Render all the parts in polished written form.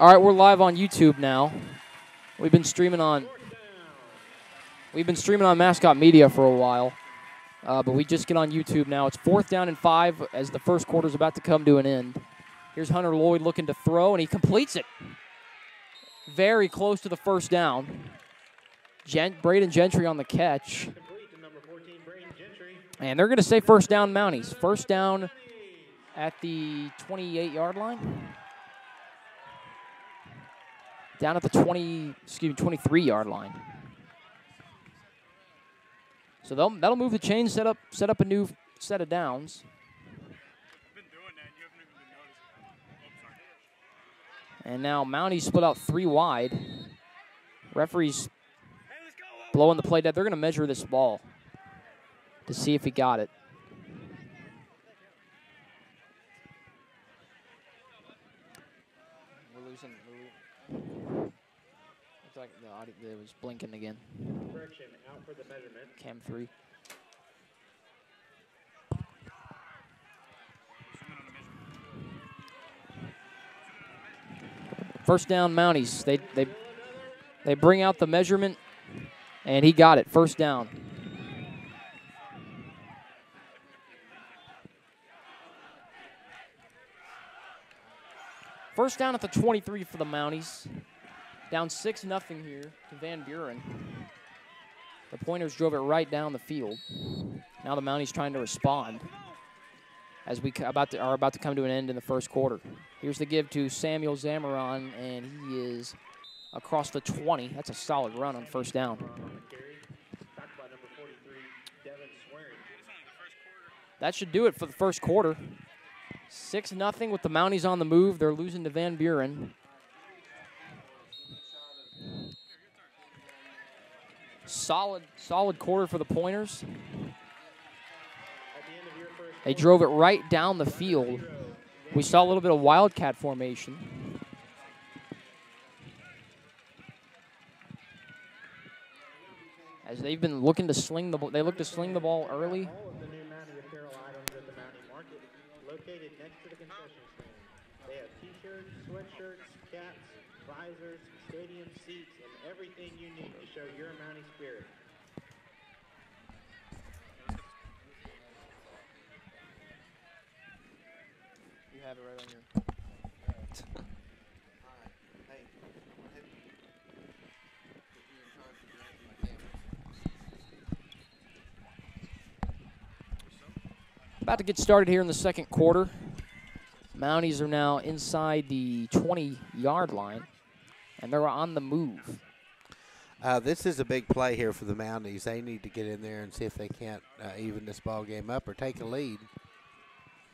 All right, we're live on YouTube now. We've been streaming on Mascot Media for a while, but we just get on YouTube now. It's 4th down and 5 as the first quarter's about to come to an end. Here's Hunter Lloyd looking to throw, and he completes it. Very close to the first down. Braden Gentry on the catch. And they're going to say first down Mounties. First down at the 28-yard line. Down at the 23-yard line. So that'll move the chains, set up a new set of downs. And now Mounties split out 3 wide. Referees blowing the play dead. They're going to measure this ball to see if he got it. We're losing. Looks like the audio it was blinking again. Correction, out for the measurement. Cam 3. First down Mounties. They bring out the measurement, and he got it. First down. First down at the 23 for the Mounties. Down 6-0 here to Van Buren. The Pointers drove it right down the field. Now the Mounties trying to respond as we are about to come to an end in the first quarter. Here's the give to Samuel Zamaron, and he is across the 20. That's a solid run on first down. That should do it for the first quarter. 6-0 with the Mounties on the move. They're losing to Van Buren. Solid quarter for the Pointers. They drove it right down the field. We saw a little bit of wildcat formation. As they've been looking to sling the ball, they look to sling the ball early. All of the new Mountie apparel items at the Mountie Market, located next to the concession stand. They have T-shirts, sweatshirts, caps, visors, stadium seats, and everything you need to show your Mountie spirit. You have it right on your. About to get started here in the second quarter. Mounties are now inside the 20-yard line, and they're on the move. This is a big play here for the Mounties. They need to get in there and see if they can't even this ball game up or take a lead.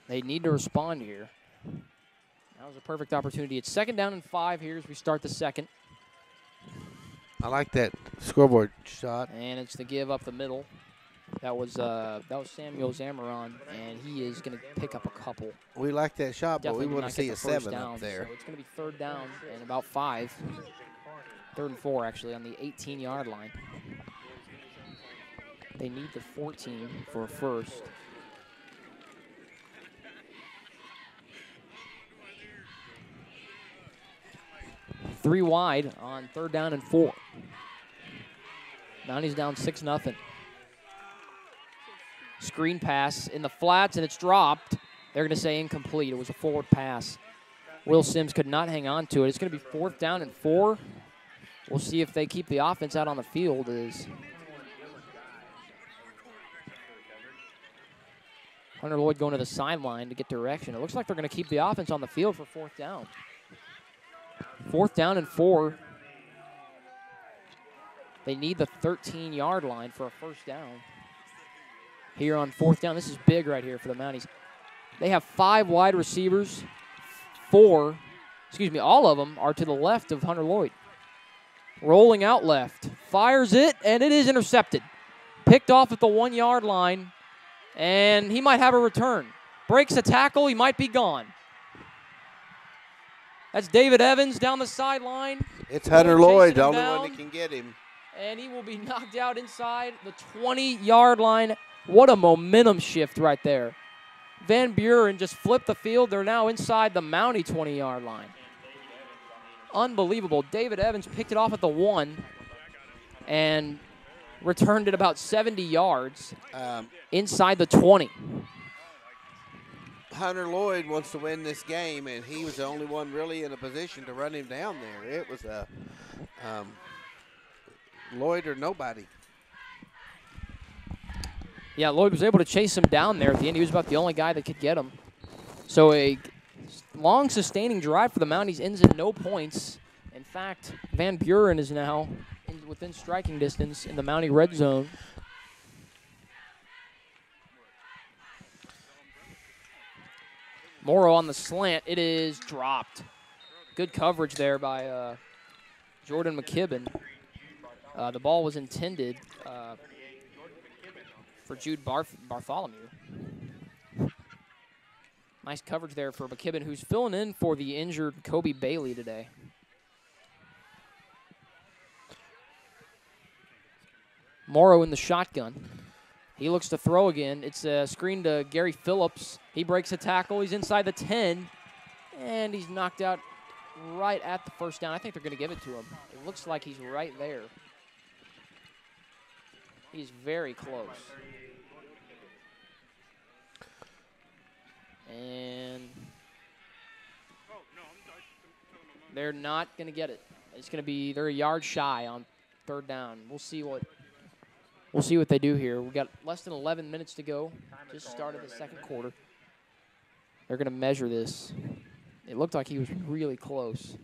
They need to respond here. That was a perfect opportunity. It's 2nd down and 5 here as we start the second. I like that scoreboard shot. And it's the give up the middle. That was Samuel Zamaron, and he is going to pick up a couple. We like that shot, but Definitely we want to see a 7 down, up there. So it's going to be 3rd down and about 5. 3rd and 4, actually, on the 18-yard line. They need the 14 for a first. Three wide on 3rd down and 4. Mounties down 6-0. Screen pass in the flats, and it's dropped. They're going to say incomplete. It was a forward pass. Will Sims could not hang on to it. It's going to be 4th down and 4. We'll see if they keep the offense out on the field. As Hunter Lloyd going to the sideline to get direction. It looks like they're going to keep the offense on the field for 4th down. 4th down and 4. They need the 13-yard line for a first down. Here on 4th down, this is big right here for the Mounties. They have 5 wide receivers. All of them are to the left of Hunter Lloyd. Rolling out left, fires it, and it is intercepted. Picked off at the 1-yard line, and he might have a return. Breaks a tackle, he might be gone. That's David Evans down the sideline. It's Hunter Lloyd, the only one that can get him. And he will be knocked out inside the 20-yard line. What a momentum shift right there. Van Buren just flipped the field. They're now inside the Mountie 20-yard line. unbelievable. David Evans picked it off at the 1 and returned it about 70 yards inside the 20. Hunter Lloyd wants to win this game, and he was the only one really in a position to run him down there. It was a Lloyd or nobody. Yeah, Lloyd was able to chase him down there at the end. He was about the only guy that could get him. So a long sustaining drive for the Mounties ends in no points. In fact, Van Buren is now within striking distance in the Mountie red zone. Morrow on the slant. It is dropped. Good coverage there by Jordan McKibben. The ball was intended for Jude Bartholomew. Nice coverage there for McKibben, who's filling in for the injured Kobe Bailey today. Morrow in the shotgun. He looks to throw again. It's a screen to Gary Phillips. He breaks a tackle. He's inside the 10, and he's knocked out right at the first down. I think they're going to give it to him. It looks like he's right there. He's very close. And they're not going to get it. It's going to be, they're a yard shy on third down. We'll see what they do here. We've got less than 11 minutes to go. Just started the second quarter. They're going to measure this. It looked like he was really close.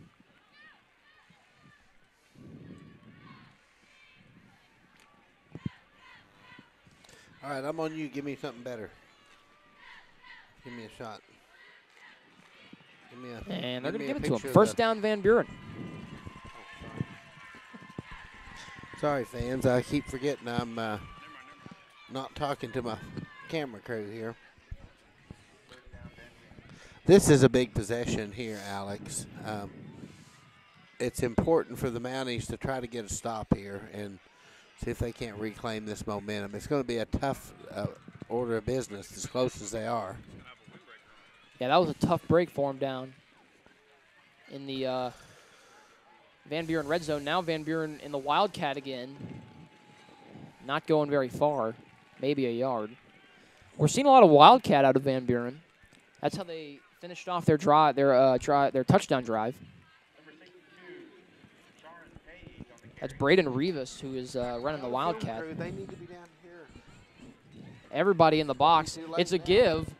All right, I'm on you. Give me something better. Give me a shot. And they're going to give it to him. First down, Van Buren. Sorry, fans. I keep forgetting I'm not talking to my camera crew here. This is a big possession here, Alex. It's important for the Mounties to try to get a stop here and see if they can't reclaim this momentum. It's going to be a tough order of business, as close as they are. Yeah, that was a tough break for him down in the Van Buren red zone. Now Van Buren in the Wildcat again. Not going very far, maybe a yard. We're seeing a lot of Wildcat out of Van Buren. That's how they finished off their their touchdown drive. That's Braden Rivas, who is running the Wildcat. They need to be down here. Everybody in the box. It's a give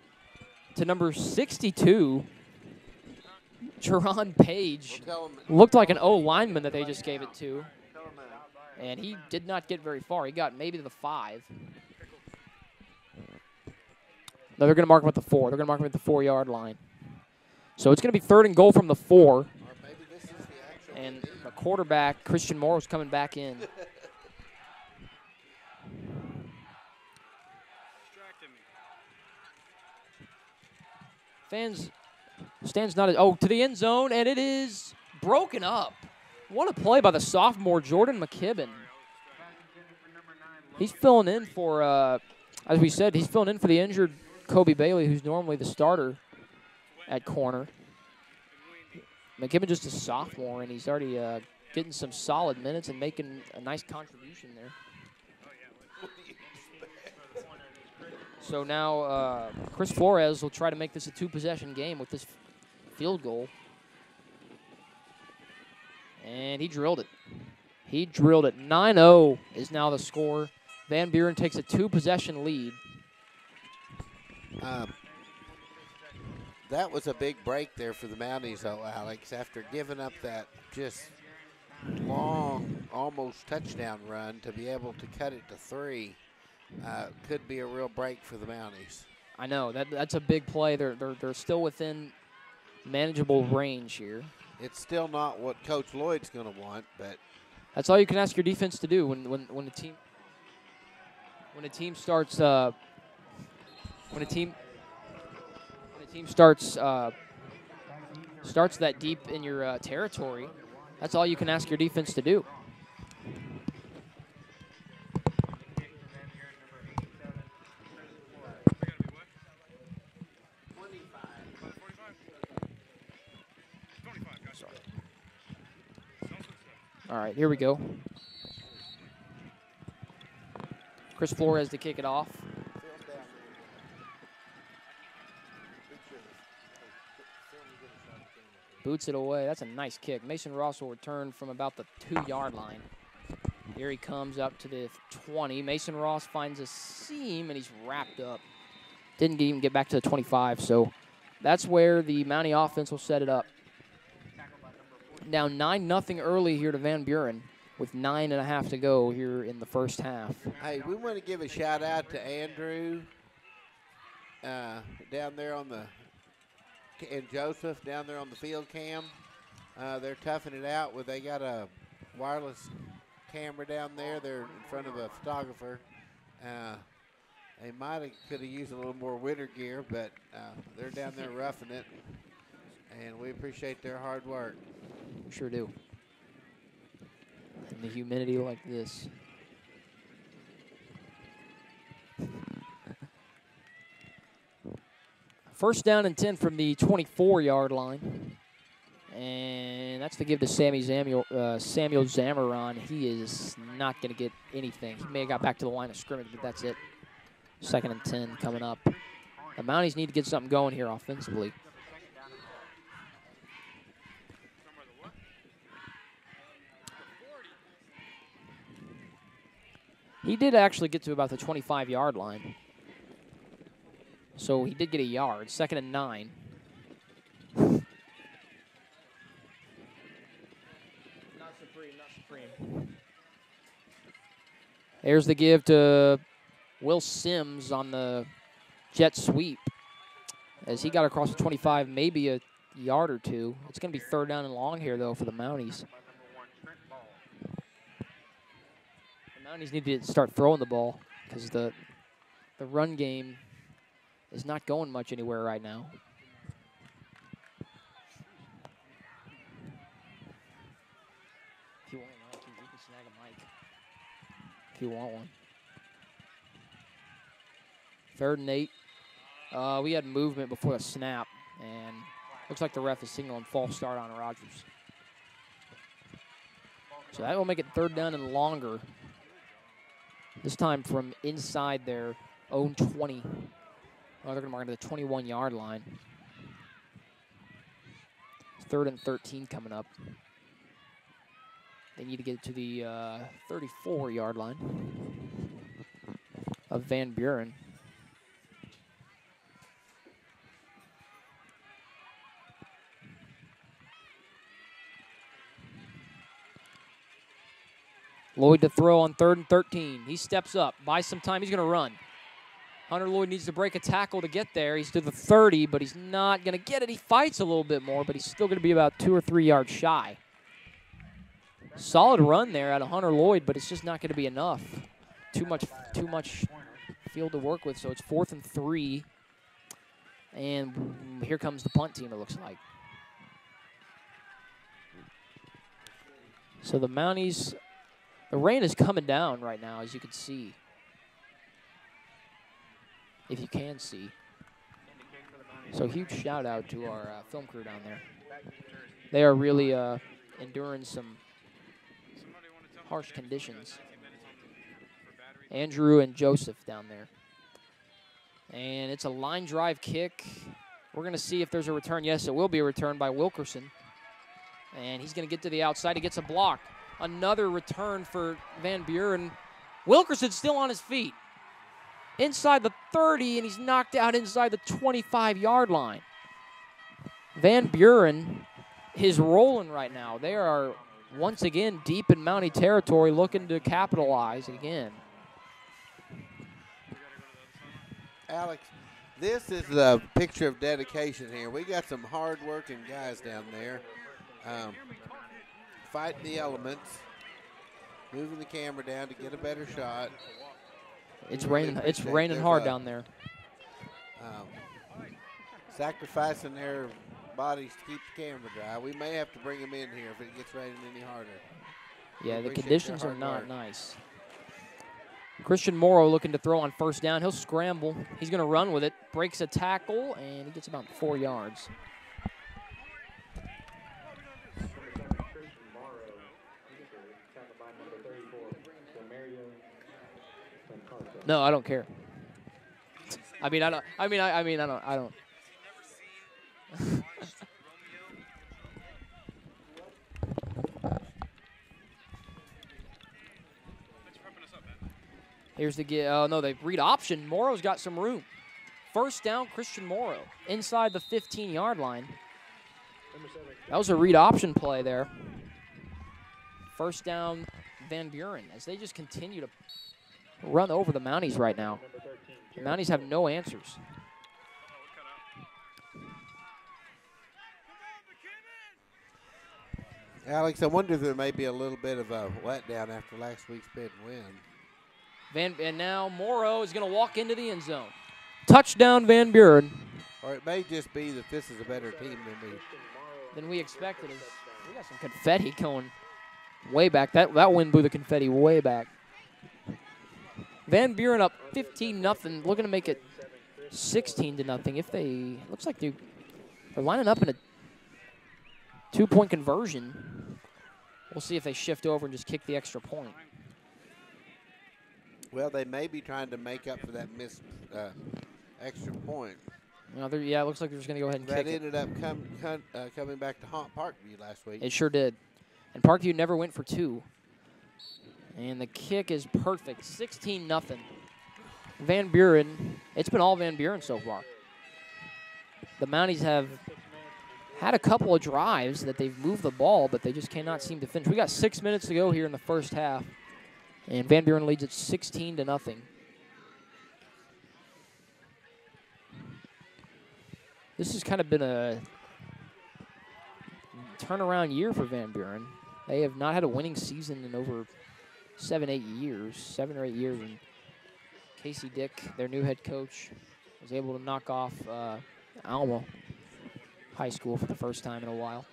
to number 62, Jerron Page. Looked like an O lineman that they just gave it to. And he did not get very far. He got maybe to the 5. No, they're going to mark him at the 4. They're going to mark him at the 4-yard line. So it's going to be 3rd and goal from the 4. And the quarterback, Christian Morrow's coming back in. Stands not to the end zone, and it is broken up. What a play by the sophomore Jordan McKibben. He's filling in for, as we said, he's filling in for the injured Kobe Bailey, who's normally the starter at corner. McKibben just a sophomore, and he's already getting some solid minutes and making a nice contribution there. So now Chris Flores will try to make this a 2-possession game with this field goal. And he drilled it. He drilled it. 9-0 is now the score. Van Buren takes a 2-possession lead. That was a big break there for the Mounties, though, Alex. After giving up that just long, almost touchdown run, to be able to cut it to 3 could be a real break for the Mounties. I know. That's a big play. They're still within manageable range here. It's still not what Coach Lloyd's going to want, but that's all you can ask your defense to do when a team starts starts that deep in your territory. That's all you can ask your defense to do. All right, here we go. Chris Flores to kick it off. Boots it away. That's a nice kick. Mason Ross will return from about the 2-yard line. Here he comes up to the 20. Mason Ross finds a seam, and he's wrapped up. Didn't even get back to the 25, so that's where the Mountie offense will set it up. Now 9-0 early here to Van Buren with 9.5 to go here in the first half. Hey, we want to give a shout-out to Andrew down there on the and Joseph down there on the field cam. They're toughing it out. They got a wireless camera down there. They're in front of a photographer. They could have used a little more winter gear, but they're down there roughing it, and we appreciate their hard work. We sure do. And the humidity like this. First down and 10 from the 24-yard line. And that's to give to Samuel Zamaron. He is not going to get anything. He may have got back to the line of scrimmage, but that's it. 2nd and 10 coming up. The Mounties need to get something going here offensively. He did actually get to about the 25-yard line. So he did get a yard. 2nd and 9. Not supreme. There's the give to Will Sims on the jet sweep. As he got across the 25, maybe a yard or two. It's going to be 3rd down and long here, though, for the Mounties. The Mounties need to start throwing the ball because the run game is not going much anywhere right now. If you want a mic, you can snag a mic. If you want one. 3rd and 8. We had movement before the snap, and looks like the ref is signaling false start on Rogers. So that will make it 3rd down and longer. This time from inside their own 20. Oh, they're going to mark it to the 21-yard line. 3rd and 13 coming up. They need to get to the 34-yard line of Van Buren. Lloyd to throw on 3rd and 13. He steps up, buys some time. He's going to run. Hunter Lloyd needs to break a tackle to get there. He's to the 30, but he's not going to get it. He fights a little bit more, but he's still going to be about 2 or 3 yards shy. Solid run there out of Hunter Lloyd, but it's just not going to be enough. Too much field to work with, so it's 4th and 3. And here comes the punt team, it looks like. So the Mounties, the rain is coming down right now, as you can see. If you can see. So huge shout out to our film crew down there. They are really enduring some harsh conditions. Andrew and Joseph down there. And it's a line drive kick. We're going to see if there's a return. Yes, it will be a return by Wilkerson. And he's going to get to the outside. He gets a block. Another return for Van Buren. Wilkerson's still on his feet. Inside the 30, and he's knocked out inside the 25-yard line. Van Buren is rolling right now. They are once again deep in Mountie territory, looking to capitalize again. Alex, this is the picture of dedication here. We got some hard-working guys down there, fighting the elements, moving the camera down to get a better shot. It's raining. It's raining hard down there. Sacrificing their bodies to keep the camera dry. We may have to bring them in here if it gets raining any harder. Yeah, the conditions are not nice. Christian Morrow looking to throw on 1st down. He'll scramble. He's going to run with it. Breaks a tackle, and he gets about 4 yards. No, I don't care. I mean, I don't. I don't. Here's the get. Oh no, they read option. Morrow's got some room. First down, Christian Morrow inside the 15-yard line. That was a read option play there. First down, Van Buren, as they just continue to run over the Mounties right now. The Mounties have no answers. Alex, I wonder if there may be a little bit of a letdown after last week's big win. And now Morrow is going to walk into the end zone. Touchdown, Van Buren. Or it may just be that this is a better team than we expected. We got some confetti going way back. That wind blew the confetti way back. Van Buren up 15-0, looking to make it 16-0. If they, looks like they're lining up in a 2-point conversion. We'll see if they shift over and just kick the extra point. Well, they may be trying to make up for that missed extra point. Well, yeah, it looks like they're just going to go ahead and kick it. That ended up coming back to haunt Parkview last week. It sure did. And Parkview never went for two. And the kick is perfect, 16-0. Van Buren, it's been all Van Buren so far. The Mounties have had a couple of drives that they've moved the ball, but they just cannot seem to finish. We got 6 minutes to go here in the first half. And Van Buren leads it 16-0. This has kind of been a turnaround year for Van Buren. They have not had a winning season in over 7 or 8 years. And Casey Dick, their new head coach, was able to knock off Alma High School for the first time in a while.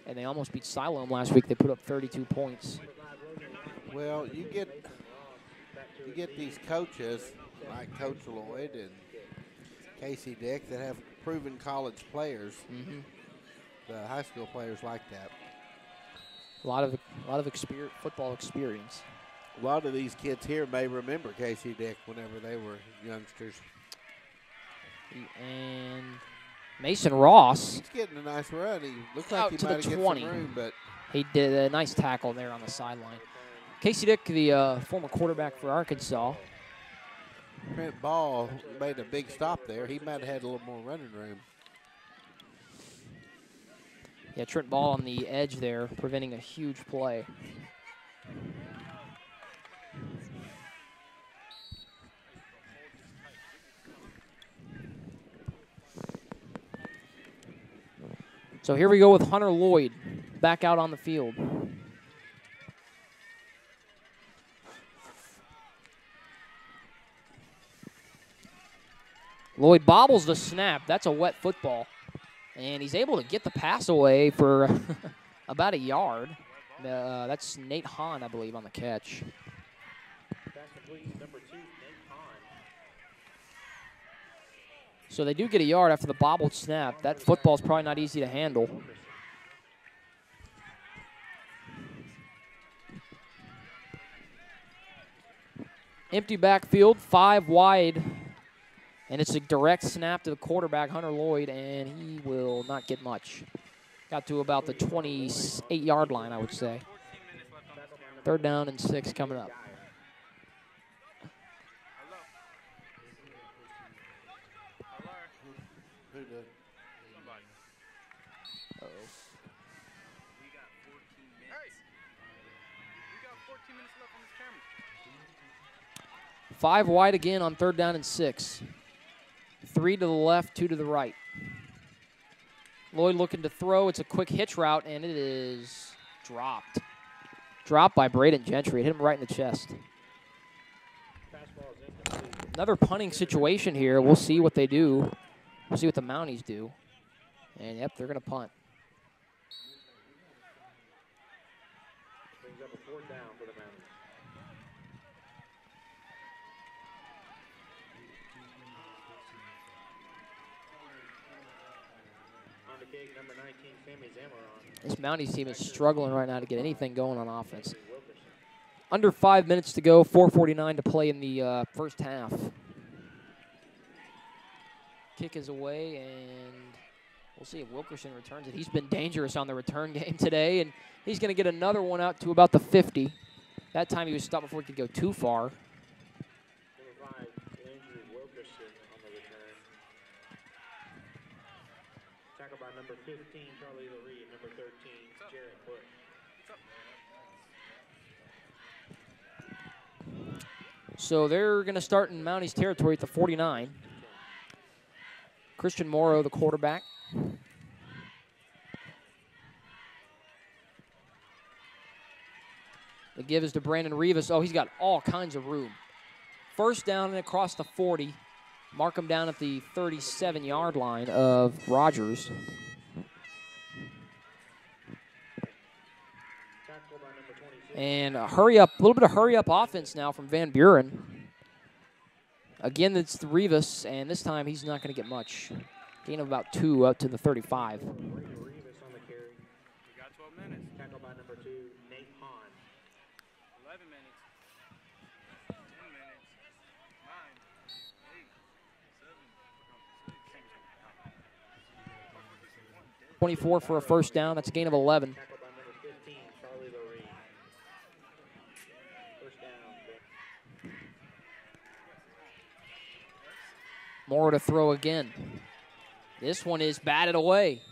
And they almost beat Siloam last week. They put up 32 points. Well, you get these coaches like Coach Lloyd and Casey Dick that have proven college players. Mm-hmm. The high school players like that. A lot of experience, football experience. A lot of these kids here may remember Casey Dick whenever they were youngsters. And Mason Ross. He's getting a nice run. He looks like he might get some room, but he did a nice tackle there on the sideline. Casey Dick, the former quarterback for Arkansas. Trent Ball made a big stop there. He might have had a little more running room. Yeah, Trent Ball on the edge there, preventing a huge play. So here we go with Hunter Lloyd back out on the field. Lloyd bobbles the snap. That's a wet football. And he's able to get the pass away for about a yard. That's Nate Hahn, I believe, on the catch. So they do get a yard after the bobbled snap. That football's probably not easy to handle. Empty backfield, 5 wide. And it's a direct snap to the quarterback, Hunter Lloyd, and he will not get much. Got to about the 28-yard line, I would say. 3rd down and 6 coming up. Uh-oh. 5 wide again on 3rd down and 6. 3 to the left, 2 to the right. Lloyd looking to throw. It's a quick hitch route, and it is dropped. Dropped by Braden Gentry. It hit him right in the chest. Another punting situation here. We'll see what they do. We'll see what the Mounties do. And, yep, they're going to punt. Brings up a 4th down for the Mounties. Number 19, Sammy Zamaron. This Mounties team is struggling right now to get anything going on offense. Under 5 minutes to go, 4:49 to play in the first half. Kick is away, and we'll see if Wilkerson returns it. He's been dangerous on the return game today, and he's going to get another one out to about the 50. That time he was stopped before he could go too far. Number 5, Andrew Wilkerson on the return. Tackled by number 15, Charlie Lurie, and number 13, Jarrett Bush. So they're going to start in Mounties territory at the 49. Christian Morrow, the quarterback. The give is to Brandon Rivas. Oh, he's got all kinds of room. First down and across the 40. Mark him down at the 37-yard line of Rogers. And a little bit of hurry-up offense now from Van Buren. Again, it's the Rivas, and this time he's not going to get much. Gain of about 2 up to the 35. Rivas on the carry. We got 12 minutes. Tackled by number 2, Nate Hahn. 11 minutes. 10 minutes. 9, 8, 7. 24 for a first down. That's a gain of 11. Tackled by number 15, Charlie Lurie. First down. More to throw again. This one is batted away.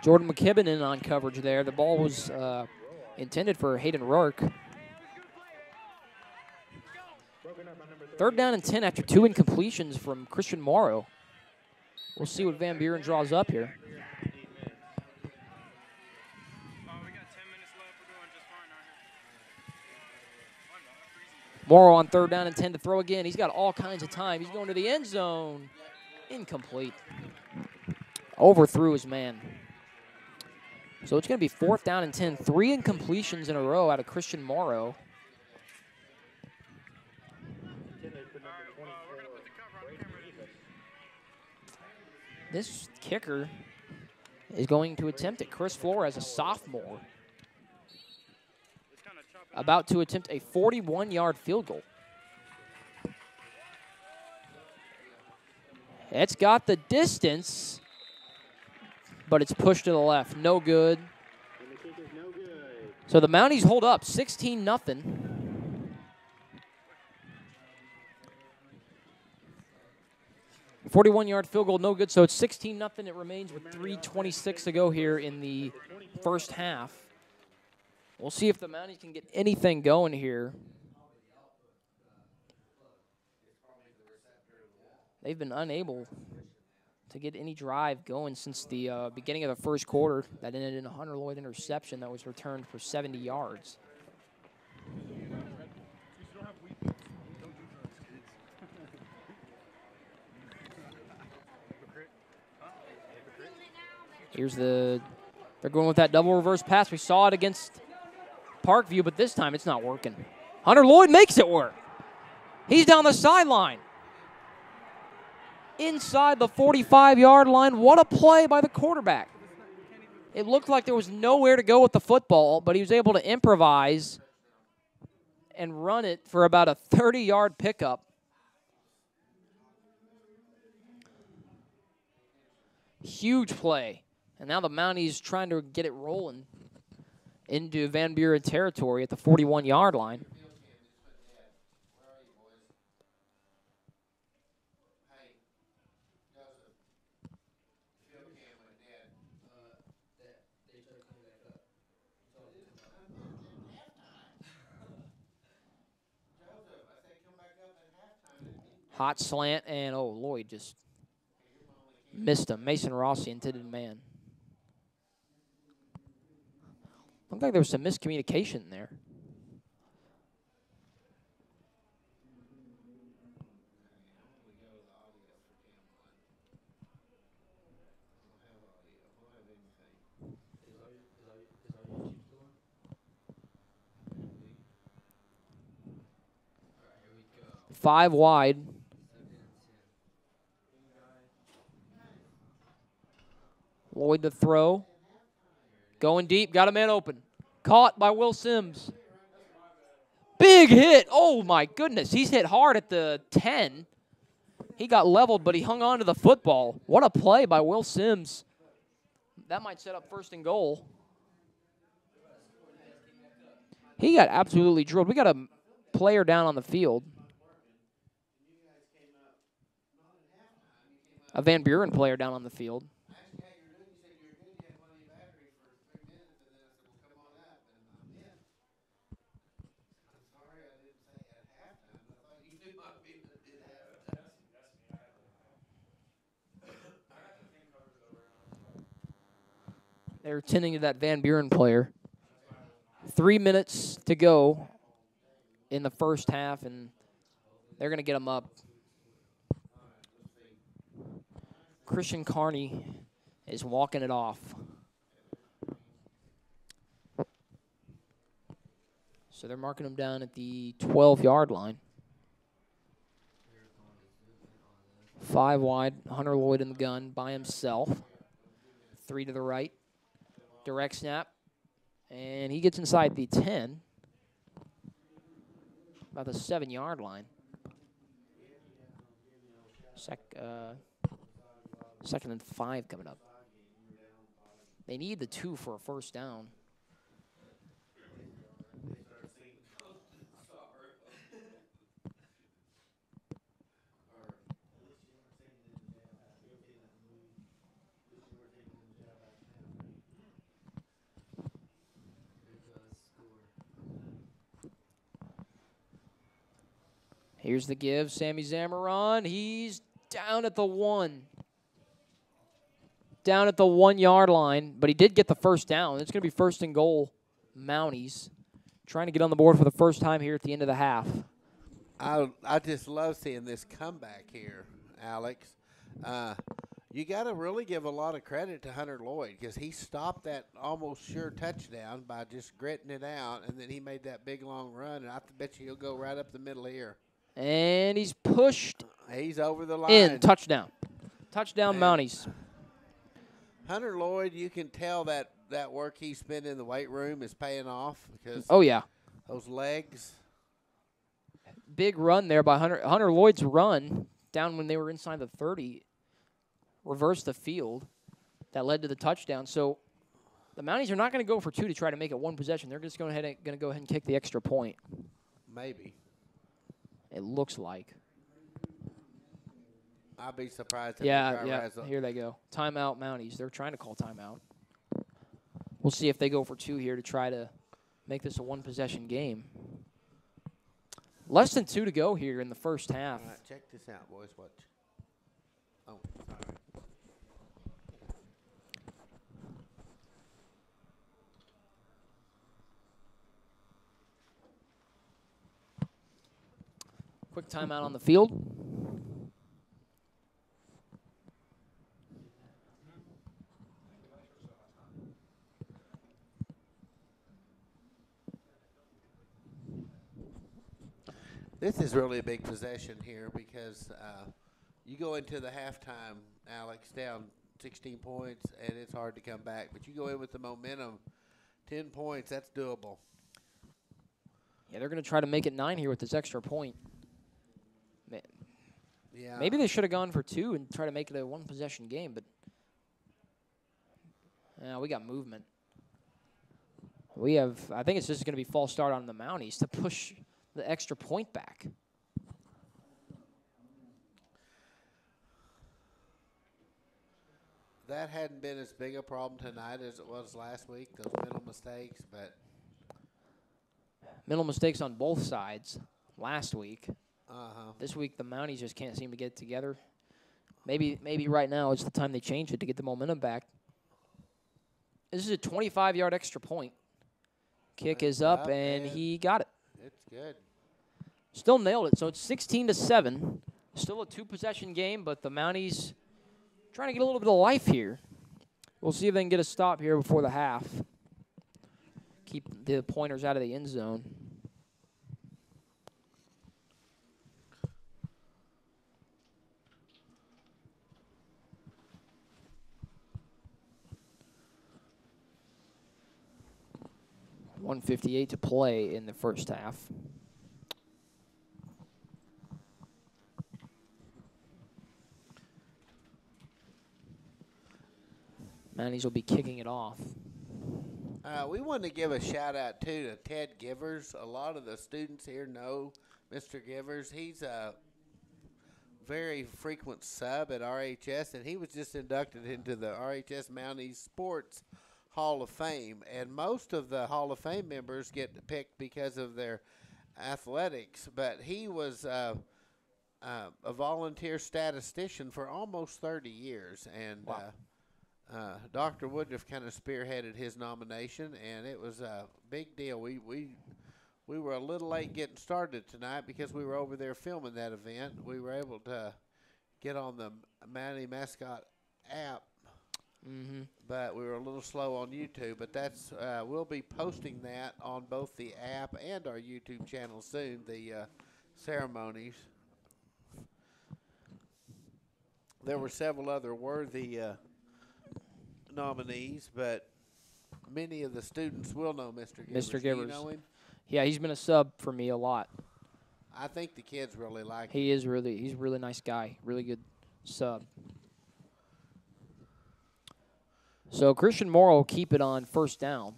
Jordan McKibben in on coverage there. The ball was intended for Hayden Rourke. Third down and 10 after 2 incompletions from Christian Morrow. We'll see what Van Buren draws up here. Morrow on third down and 10 to throw again. He's got all kinds of time. He's going to the end zone. Incomplete. Overthrew his man. So it's going to be fourth down and 10. 3 incompletions in a row out of Christian Morrow. This kicker is going to attempt it. Chris Flores, a sophomore, about to attempt a 41-yard field goal. It's got the distance, but it's pushed to the left. No good. So the Mounties hold up 16-0. 41-yard field goal, no good. So it's 16-0. It remains with 3:26 to go here in the first half. We'll see if the Mounties can get anything going here. They've been unable to get any drive going since the beginning of the first quarter. That ended in a Hunter Lloyd interception that was returned for 70 yards. They're going with that double reverse pass. We saw it against Parkview, but this time it's not working. Hunter Lloyd makes it work. He's down the sideline. Inside the 45-yard line. What a play by the quarterback. It looked like there was nowhere to go with the football, but he was able to improvise and run it for about a 30-yard pickup. Huge play. And now the Mounties trying to get it rolling into Van Buren territory at the 41-yard line. Hot slant, and Lloyd just missed him. Mason Rossi, intended man. Looked like there was some miscommunication there. Five wide. Lloyd to throw. Going deep, got a man open. Caught by Will Sims. Big hit. Oh, my goodness. He's hit hard at the 10. He got leveled, but he hung on to the football. What a play by Will Sims. That might set up 1st and goal. He got absolutely drilled. We got a player down on the field. A Van Buren player down on the field. They're tending to that Van Buren player. 3 minutes to go in the first half, and they're going to get him up. Christian Carney is walking it off. So they're marking him down at the 12-yard line. 5 wide, Hunter Lloyd in the gun by himself. 3 to the right. Direct snap. And he gets inside the 10. About the 7-yard line. Second and 5 coming up. They need the 2 for a first down. Here's the give. Sammy Zamaron. He's down at the 1. Down at the 1-yard line, but he did get the first down. It's going to be 1st and goal. Mounties trying to get on the board for the first time here at the end of the half. I just love seeing this comeback here, Alex. You got to really give a lot of credit to Hunter Lloyd because he stopped that almost sure touchdown by just gritting it out, and then he made that big, long run, and I bet you he'll go right up the middle here. And he's pushed. He's over the line. In. Touchdown. Touchdown, Mounties. Hunter Lloyd, you can tell that work he spent in the weight room is paying off because those legs. Big run there by Hunter. Hunter Lloyd's run down when they were inside the 30 reversed the field. That led to the touchdown. So the Mounties are not going to go for 2 to try to make it 1 possession. They're just going to go ahead and kick the extra point. Maybe. It looks like. I'd be surprised if here they go. Timeout, Mounties. They're trying to call timeout. We'll see if they go for 2 here to try to make this a 1-possession game. Less than 2 to go here in the first half. All right, check this out, boys. Watch. Oh, sorry. Quick timeout on the field. This is really a big possession here because you go into the halftime, Alex, down 16 points, and it's hard to come back. But you go in with the momentum, 10 points, that's doable. Yeah, they're going to try to make it 9 here with this extra point. Yeah. Maybe they should have gone for 2 and try to make it a 1-possession game, but we got movement. I think it's just going to be false start on the Mounties to push the extra point back. That hadn't been as big a problem tonight as it was last week, those mental mistakes, but mental mistakes on both sides last week. Uh-huh. This week, the Mounties just can't seem to get it together. Maybe right now is the time they change it to get the momentum back. This is a 25-yard extra point. Kick is up, and he got it. It's good. Still nailed it. So it's 16-7. Still a 2-possession game, but the Mounties trying to get a little bit of life here. We'll see if they can get a stop here before the half. Keep the pointers out of the end zone. 1:58 to play in the first half. Mounties will be kicking it off. We want to give a shout out too to Ted Givers. A lot of the students here know Mr. Givers. He's a very frequent sub at RHS, and he was just inducted into the RHS Mounties Sports Hall of Fame. And most of the Hall of Fame members get picked because of their athletics, but he was a volunteer statistician for almost 30 years, and wow. Dr. Woodruff kind of spearheaded his nomination, and it was a big deal. We were a little late getting started tonight because we were over there filming that event. We were able to get on the Mountie Mascot app, but we were a little slow on YouTube. But that's we'll be posting that on both the app and our YouTube channel soon, the ceremonies. There were several other worthy nominees, but many of the students will know Mr. Givers. Mr. Givers. Do you know him? Yeah, he's been a sub for me a lot. I think the kids really like him. He's a really nice guy, really good sub. So Christian Morrow will keep it on first down.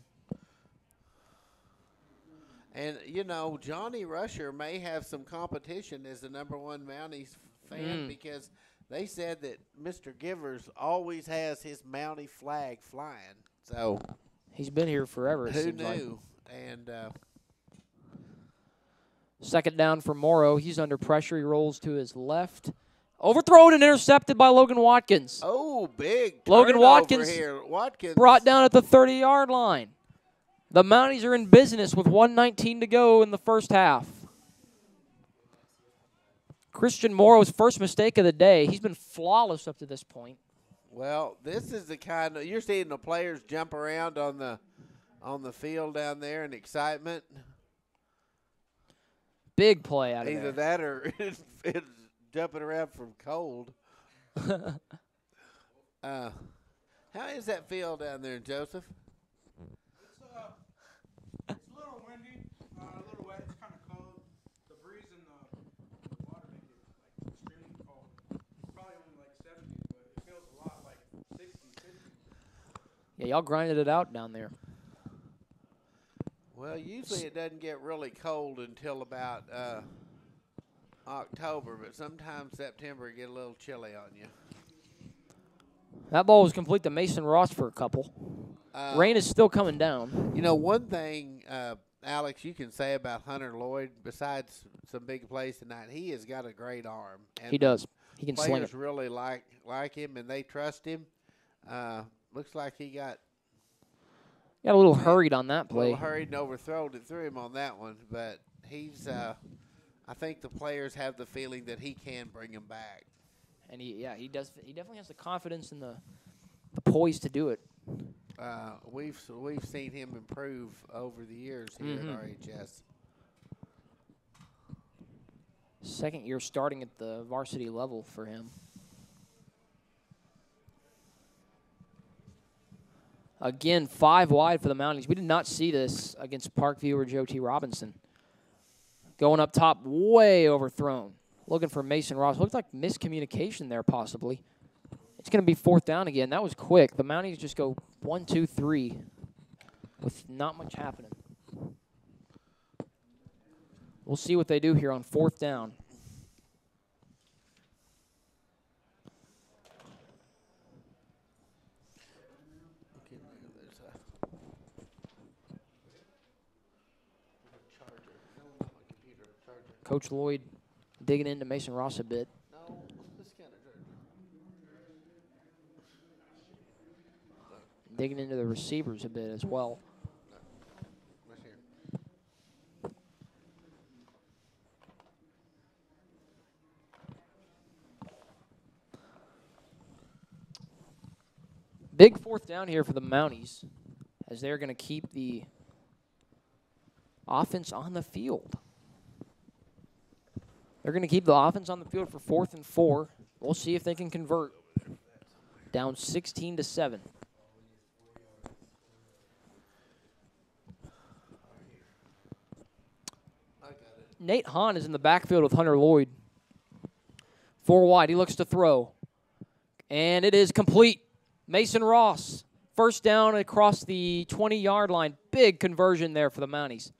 And, you know, Johnny Rusher may have some competition as the #1 Mounties fan because they said that Mr. Givers always has his Mountie flag flying. So He's been here forever, it who seems like. knew? And Second down for Morrow. He's under pressure. He rolls to his left. Overthrown and intercepted by Logan Watkins. oh, big Logan turnover Watkins here. Watkins Brought down at the 30-yard line. The Mounties are in business with 1:19 to go in the first half. Christian Morrow's first mistake of the day. He's been flawless up to this point. Well, this is the kind of, you're seeing the players jump around on the field down there in excitement. Big play out of Either there. that or it's jumping around from cold. How is that field down there, Joseph? It's a little windy, a little wet. It's kind of cold. The breeze and the water make it like extremely cold. Probably only like 70s, but it feels a lot like 60s, 50s. Yeah, y'all grinded it out down there. Well, usually it doesn't get really cold until about October, but sometimes September it get a little chilly on you. That ball was complete to Mason Ross for a couple. Rain is still coming down. You know, one thing, Alex, you can say about Hunter Lloyd, besides some big plays tonight, he has got a great arm. And He does. He can sling players it. really like him, and they trust him. Looks like he got Got a little hurried on that a play. little hurried and overthrown it through him on that one, but he's I think the players have the feeling that he can bring him back. And he does. He definitely has the confidence and the poise to do it. We've seen him improve over the years here at RHS. Second year starting at the varsity level for him. Again, 5 wide for the Mounties. We did not see this against Parkview or Joe T. Robinson. Going up top, way overthrown. Looking for Mason Ross. Looked like miscommunication there possibly. It's going to be fourth down again. That was quick. The Mounties just go 1, 2, 3 with not much happening. We'll see what they do here on fourth down. Coach Lloyd digging into Mason Ross a bit. No, this kind of Digging into the receivers a bit as well. right here. Big fourth down here for the Mounties as they're going to keep the offense on the field. They're going to keep the offense on the field for 4th and 4. We'll see if they can convert. Down 16-7. Nate Hahn is in the backfield with Hunter Lloyd. 4 wide. He looks to throw. And it is complete. Mason Ross, first down across the 20-yard line. Big conversion there for the Mounties.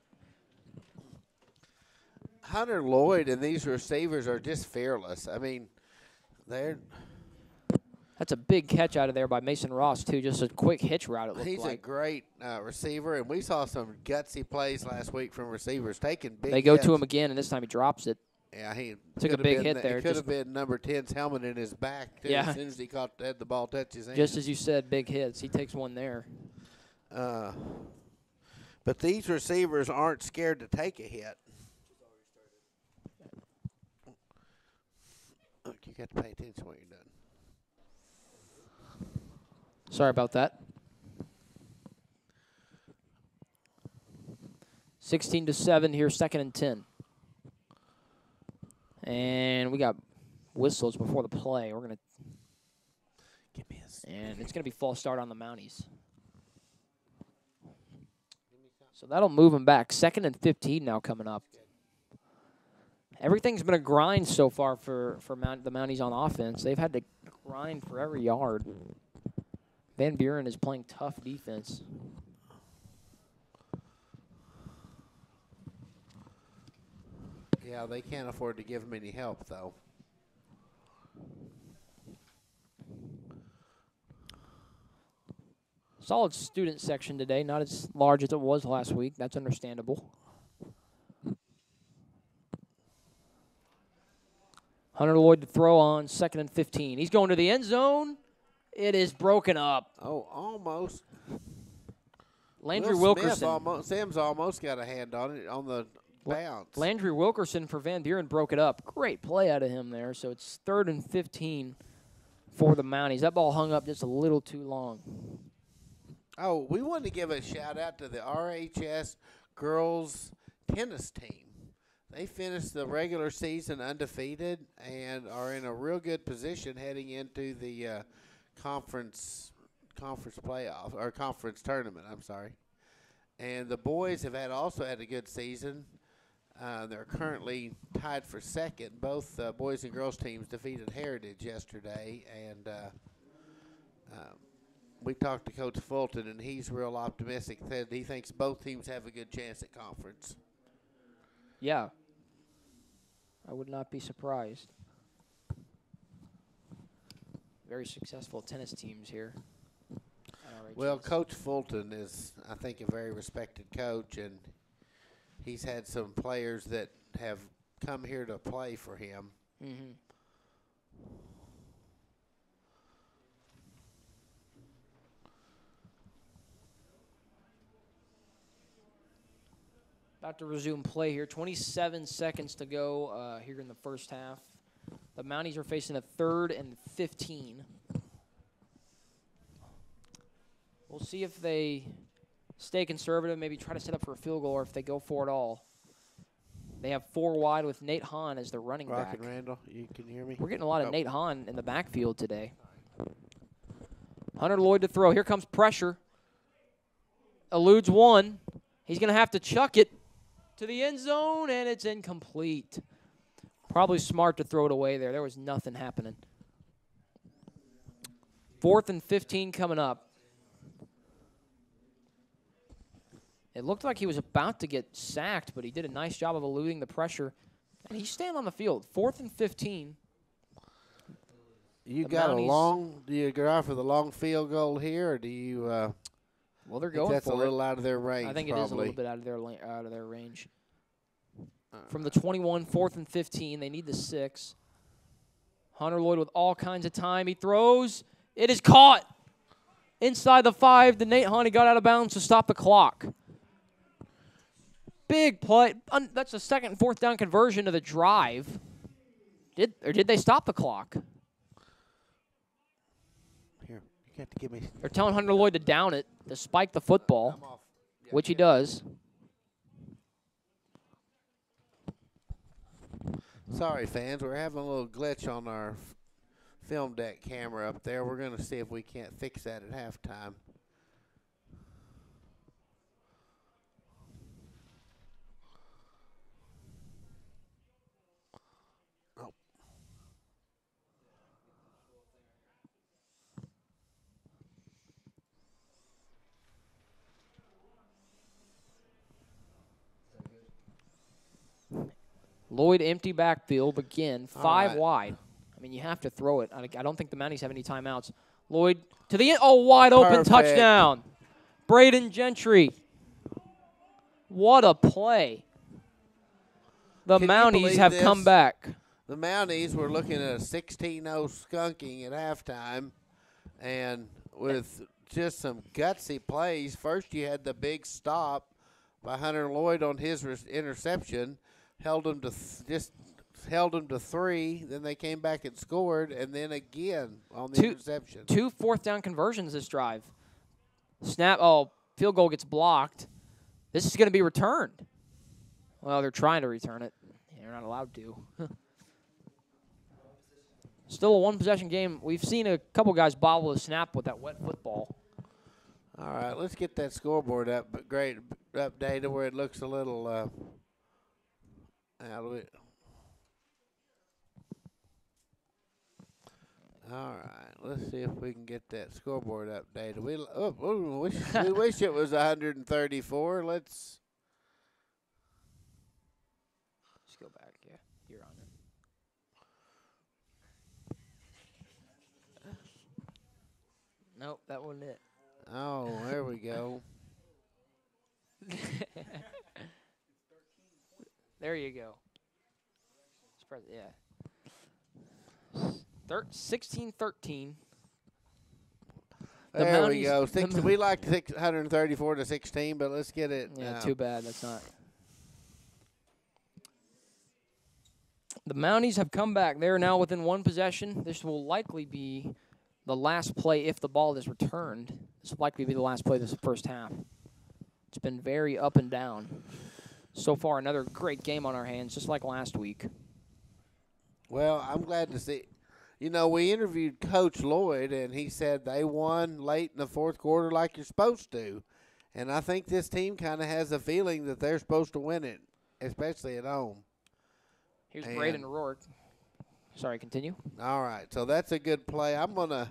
Hunter Lloyd and these receivers are just fearless. I mean, they're. That's a big catch out of there by Mason Ross, too. Just a quick hitch route, it looked He's like. a great receiver, and we saw some gutsy plays last week from receivers taking big They go hits. to him again, and this time he drops it. Yeah, he Took a big hit there. It could have been number 10's helmet in his back, too, Yeah. as soon as he had the ball touch his hand. Just as you said, big hits. He takes one there. But these receivers aren't scared to take a hit. Look, you got to pay attention when you're done. Sorry about that. 16-7 here, 2nd and 10. And we got whistles before the play. We're going to. And it's going to be false start on the Mounties. So that'll move them back. 2nd and 15 now coming up. Everything's been a grind so far for the Mounties on offense. They've had to grind for every yard. Van Buren is playing tough defense. Yeah, they can't afford to give him any help, though. Solid student section today, not as large as it was last week. That's understandable. Hunter Lloyd to throw on 2nd and 15. He's going to the end zone. It is broken up. Oh, almost. Landry Will Wilkerson. Smith Sam's almost got a hand on it on the bounce. Landry Wilkerson for Van Buren broke it up. Great play out of him there. So it's 3rd and 15 for the Mounties. That ball hung up just a little too long. Oh, we want to give a shout-out to the RHS girls tennis team. They finished the regular season undefeated and are in a real good position heading into the conference playoff or conference tournament. I'm sorry. And the boys have also had a good season. They're currently tied for 2nd. Both boys and girls teams defeated Heritage yesterday, and we talked to Coach Fulton, and he's real optimistic. Said he thinks both teams have a good chance at conference. Yeah. I would not be surprised. Very successful tennis teams here. Well, Coach Fulton is, I think, a very respected coach, and he's had some players that have come here to play for him. Mm-hmm. About to resume play here. 27 seconds to go here in the first half. The Mounties are facing a 3rd and 15. We'll see if they stay conservative, maybe try to set up for a field goal, or if they go for it all. They have 4 wide with Nate Hahn as the running back. Rock and Randall, you can hear me? We're getting a lot of Nate Hahn in the backfield today. Hunter Lloyd to throw. Here comes pressure. Eludes one. He's going to have to chuck it to the end zone, and it's incomplete. Probably smart to throw it away there. There was nothing happening. 4th and 15 coming up. It looked like he was about to get sacked, but he did a nice job of eluding the pressure. And he's staying on the field. 4th and 15. You The got Mounties- a long, do you go for the long field goal here, or do you Well, they're think going that's for a it. little out of their range? I think it probably. is a little bit out of their range. From the 21, 4th and 15, they need the 6. Hunter Lloyd with all kinds of time. He throws. It is caught inside the 5. The Nate Hahn got out of bounds to stop the clock. Big play. That's the 2nd and 4th down conversion of the drive. Did they stop the clock? Here, you got to give me. They're telling Hunter Lloyd to down it, to spike the football, which he does. Sorry, fans. We're having a little glitch on our film deck camera up there. We're going to see if we can't fix that at halftime. Lloyd empty backfield again, 5 right. wide. I mean, you have to throw it. I don't think the Mounties have any timeouts. Lloyd to the end. Oh, wide open Perfect. touchdown. Braden Gentry. What a play. The Can you Mounties believe have this? come back. The Mounties were looking at a 16-0 skunking at halftime, and with just some gutsy plays. First, you had the big stop by Hunter Lloyd on his interception, held him to held them to 3. Then they came back and scored, and then again on the interception. 2 fourth-down conversions this drive. Snap. Oh, field goal gets blocked. This is going to be returned. Well, they're trying to return it. They're not allowed to. Still a one-possession game. We've seen a couple guys bobble the snap with that wet football. All right, let's get that scoreboard up. But great updated where it looks a little out of it. All right, let's see if we can get that scoreboard updated. We wish it was 134. Let's go back. Yeah, you're on it. Nope, that wasn't it. Oh, there we go. There you go. Yeah. 16-13. There we go. We like 634 to 16, but let's get it. Yeah, too bad. That's not. The Mounties have come back. They're now within one possession. This will likely be the last play if the ball is returned. This will likely be the last play of this first half. It's been very up and down. So far, another great game on our hands, just like last week. Well, I'm glad to see. You know, we interviewed Coach Lloyd, and he said they won late in the fourth quarter like you're supposed to. And I think this team kind of has a feeling that they're supposed to win it, especially at home. Here's Braden Rourke. Sorry, continue. All right, so that's a good play. Alex,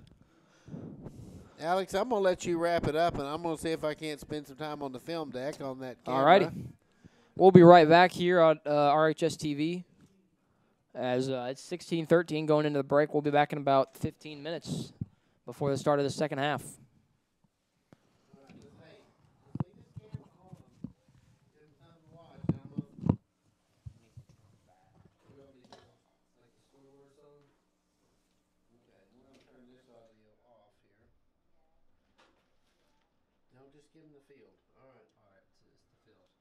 I'm going to let you wrap it up, and I'm going to see if I can't spend some time on the film deck on that camera. All righty. We'll be right back here on RHS TV. As it's 16-13 going into the break. We'll be back in about 15 minutes before the start of the second half. Just give him the field. All right. All right, so it's the field.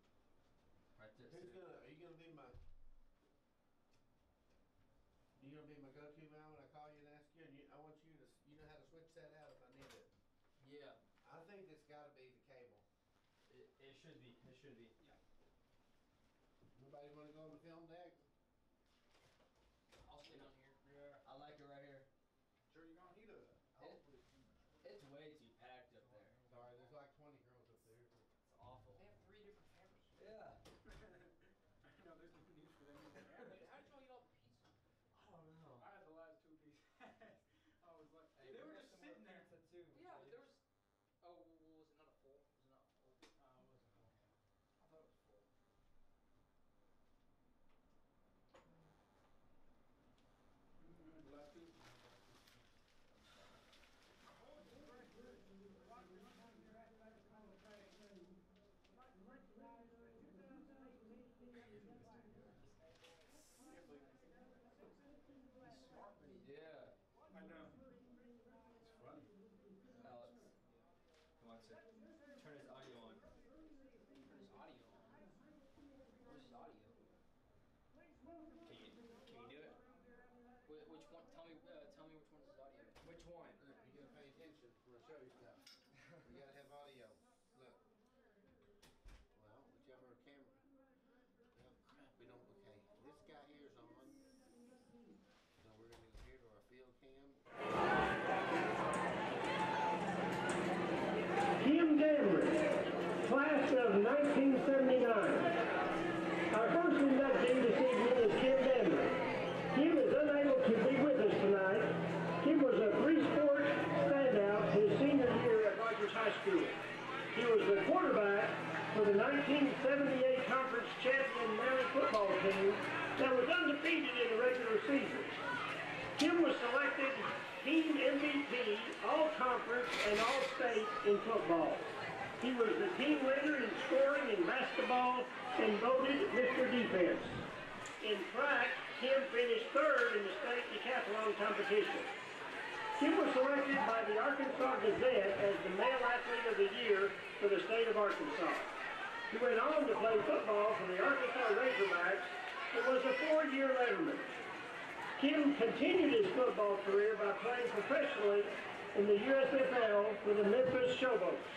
Right there. Are you gonna be my go-to man when I call you and ask you? And I want you to, you know how to switch that out if I need it. Yeah. I think it's got to be the cable. It should be. It should be. Yeah. Nobody want to go on the film deck? I'll stay down here. Yeah. I like it right here. Sure you gonna need a It's way too packed up there. Sorry, there's like 20 girls up there. It's awful. They have 3 different cameras. Yeah. no, there's no need for them. How did y'all eat all the pizza? I don't know. I had the last 2 pieces. I was like, Hey, they were just sitting there. Too. Yeah, but there was. Oh, was it not a full? Was it not full? It wasn't full. I thought it was full. The last 2. Yeah. I know. It's funny. Alex. Come on, sir. Turn his audio on. Turn his audio on. Where's his audio? Can you do it? Which one? Tell me which one is his audio. Which one? You got to pay attention when I show you stuff. You got to have audio. Look. Well, whichever camera. Well, crap, we don't. Okay, this guy here is on. So we're going to go here to our field cam. Kim Dameron, class of 1979. Our first inductee this evening is Kim Dameron. Kim is unable to be with us tonight. Kim was a 3-sport standout his senior year at Rogers High School. He was the quarterback for the 1978 conference champion Mountie football team that was undefeated in the regular season. Kim was selected team MVP, all-conference, and all-state in football. He was the team leader in scoring in basketball and voted Mr. Defense. In track, Kim finished third in the state decathlon competition. Kim was selected by the Arkansas Gazette as the Male Athlete of the Year for the state of Arkansas. He went on to play football for the Arkansas Razorbacks and was a 4-year letterman. Kim continued his football career by playing professionally in the USFL for the Memphis Showboats.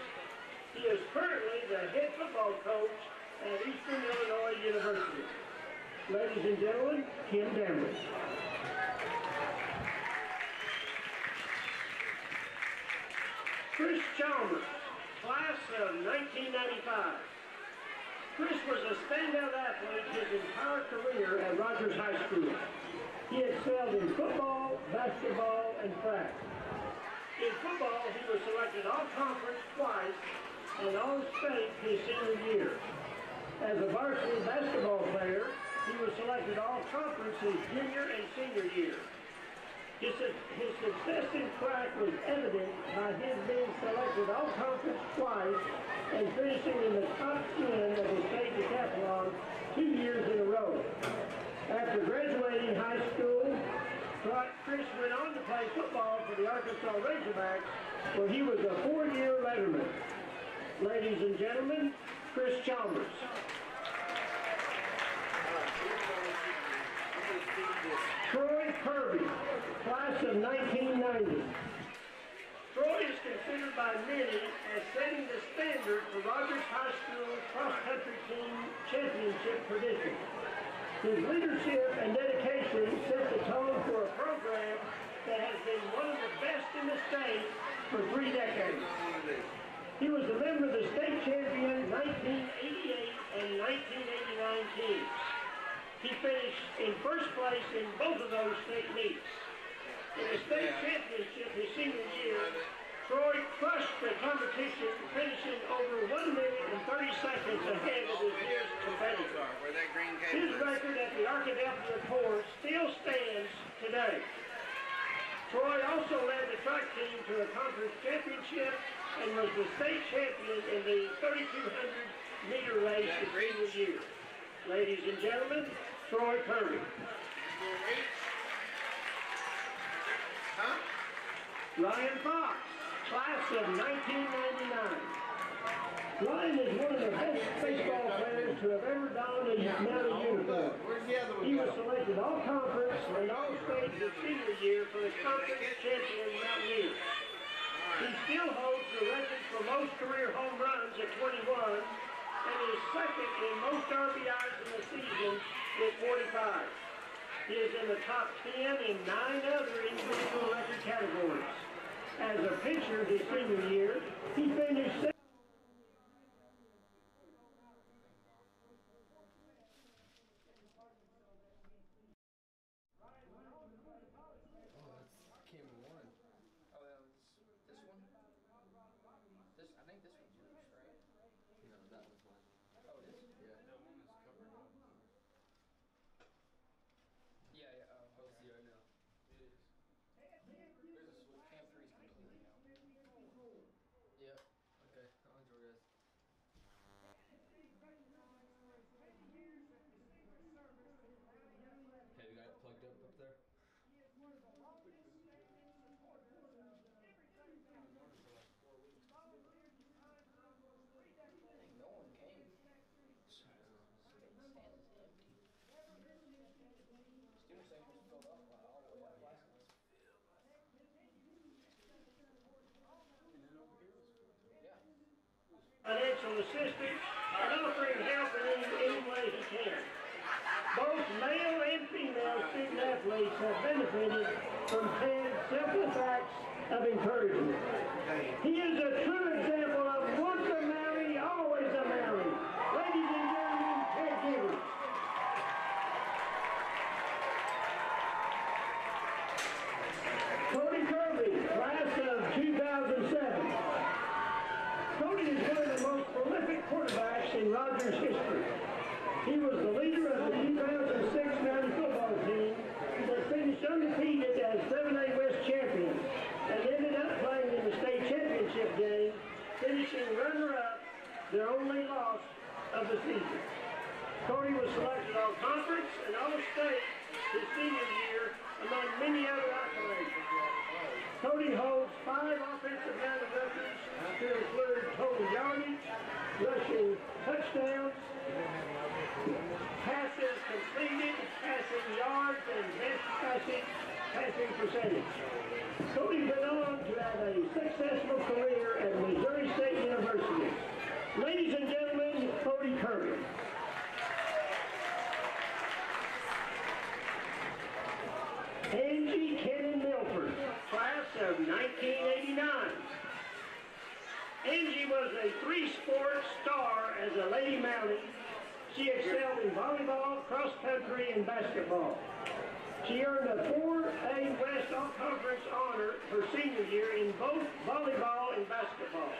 He is currently the head football coach at Eastern Illinois University. Ladies and gentlemen, Kim Damley. Chris Chalmers, class of 1995. Chris was a standout athlete his entire career at Rogers High School. He excelled in football, basketball, and track. In football, he was selected all-conference twice and all-state his senior year. As a varsity basketball player, he was selected all-conference his junior and senior year. His success in track was evident by his being selected all-conference twice and finishing in the top 10 of the state decathlon 2 years in a row. After graduating high school, Chris went on to play football for the Arkansas Razorbacks, where he was a 4-year letterman. Ladies and gentlemen, Chris Chalmers. Troy Kirby, class of 1990. Troy is considered by many as setting the standard for Rogers High School cross-country team championship tradition. His leadership and dedication set the tone for a program that has been one of the best in the state for 3 decades. He was a member of the state champion 1988 and 1989 teams. He finished in first place in both of those state meets. In the state championship his senior year, Troy crushed the competition, finishing over 1 minute and 30 seconds ahead of his nearest competitor. His record at the Arkadelphia Corps still stands today. Troy also led the track team to a conference championship and was the state champion in the 3,200-meter race his senior year. Ladies and gentlemen, Troy Kirby. Ryan Fox, class of 1999. Ryan is one of the best baseball players to have ever donned a Mountie uniform. He was selected all-conference and all-state his senior year for the conference champion Mountaineers. He still holds the record for most career home runs at 21 and is second in most RBIs in the season with 45. He is in the top 10 in 9 other individual record categories. As a pitcher his senior year, he finished second. Financial assistance and offering help in any way he can. Both male and female student athletes have benefited from Ted's selfless acts of encouragement. He is a true example of once a Mountie, always a Mountie. Ladies and gentlemen, Ted Givers. Cody Kirby, class of 2007. Cody is one of the most prolific quarterbacks in Rogers history. He was the leader of the 2006 of the season. Cody was selected All-Conference and All-State his senior year, among many other accolades. Cody holds 5 offensive anniversaries to include total yardage, rushing touchdowns, passes completed, passing yards, and best passing percentage. Cody went on to have a successful career at Missouri State University. Ladies and gentlemen, Cody Kirby. Angie Kennan Milford, class of 1989. Angie was a 3-sport star as a Lady Mountie. She excelled in volleyball, cross country, and basketball. She earned a 4A West All-Conference honor her senior year in both volleyball and basketball.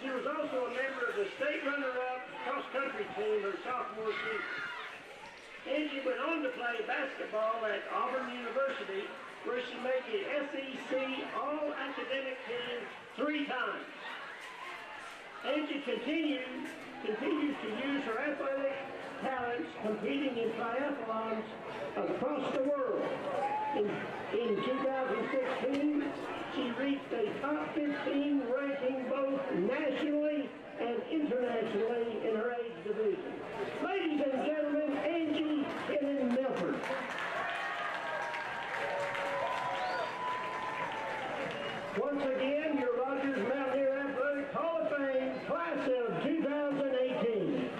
She was also a member of the state runner-up cross-country team her sophomore season. Angie went on to play basketball at Auburn University, where she made the SEC All-Academic Team 3 times. Angie continues to use her athletic talents competing in triathlons across the world. In 2016, she reached a top 15 ranking both nationally and internationally in her age division. Ladies and gentlemen, Angie Kennan Milford. Once again, your Rogers Mountaineer Athletic Hall of Fame, class of 2018.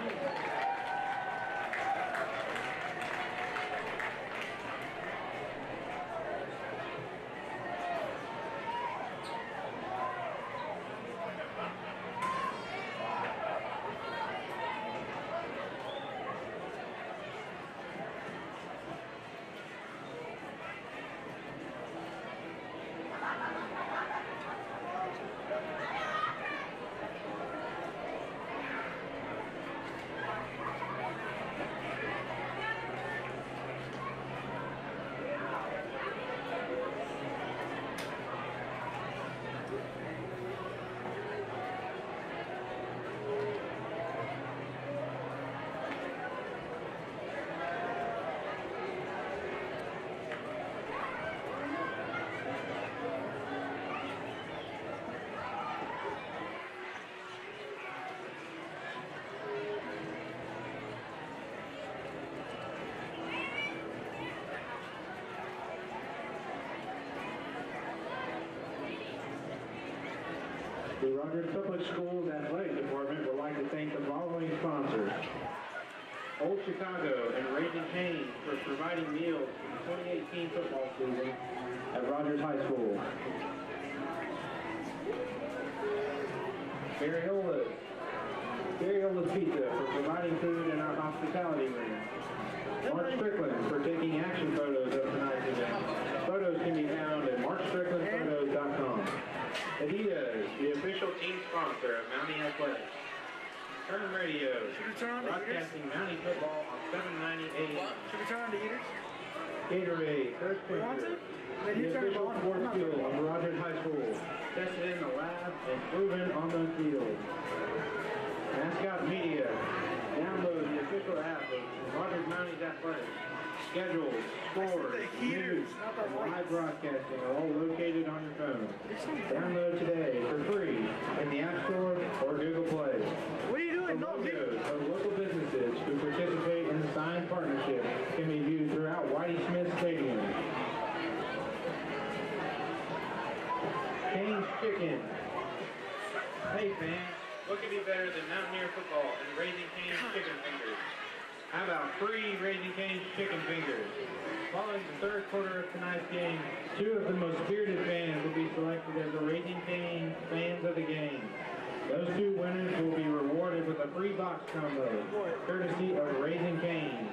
The Rogers Public Schools Athletic Department would like to thank the following sponsors. Old Chicago and Raising Cane's for providing meals for the 2018 football season at Rogers High School. Mariola's Pizza for providing food in our hospitality room. Mark Strickland for taking action photos of tonight's event. Photos can be found at markstricklandphotos.com. Adidas, the official team sponsor of Mountie Athletics. Turn Radio, broadcasting Mountie football on 790 AM. Should we turn on the heaters? Gatorade, First Picture, the official sports fuel of Rogers High School. Tested in the lab and proven on the field. Mascot Media, download the official app of Rogers Mounties Athletics. Schedules, scores, news, and live broadcasting are all located on your phone. Download today for free in the App Store or Google Play. What are you doing? The logos of local businesses who participate in the signed partnership can be viewed throughout Whitey Smith Stadium. Cane's Chicken. Hey fans, what could be better than Mountaineer football and Raising Cane's chicken fingers? How about free Raising Cane's chicken fingers? Following the third quarter of tonight's game, 2 of the most spirited fans will be selected as the Raising Cane fans of the game. Those 2 winners will be rewarded with a free box combo, courtesy of Raising Cane.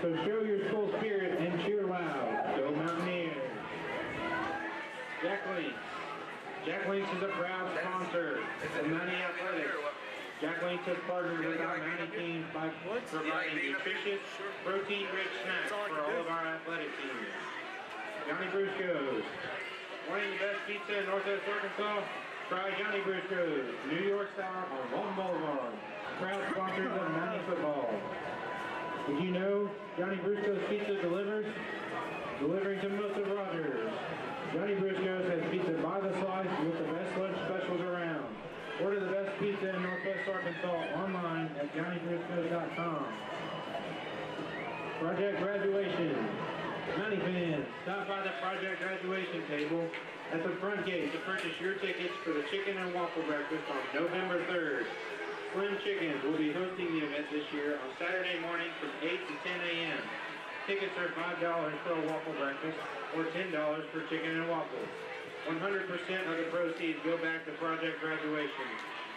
So show your school spirit and cheer loud. Go Mountaineers! Jack Links is a proud sponsor of Mountie Athletics. Jack Links has partnered with our Mountie teams by providing nutritious, protein-rich snacks for all of our athletic teams. Johnny Brusco's. Wanting the best pizza in Northwest Arkansas? Try Johnny Brusco's, New York style on Walton Boulevard. proud sponsors of Mountie football. Did you know Johnny Brusco's Pizza delivers? Delivering to most of Rogers. Johnny Brusco's has pizza by the slice with the best lunch specials around. Order the best pizza in Northwest Arkansas online at johnnybruscos.com. Project Graduation. Mountie fans, stop by the Project Graduation table at the front gate to purchase your tickets for the Chicken and Waffle Breakfast on November 3rd. Slim Chickens will be hosting the event this year on Saturday morning from 8 to 10 a.m. Tickets are $5 for a waffle breakfast or $10 for chicken and waffles. 100% of the proceeds go back to Project Graduation.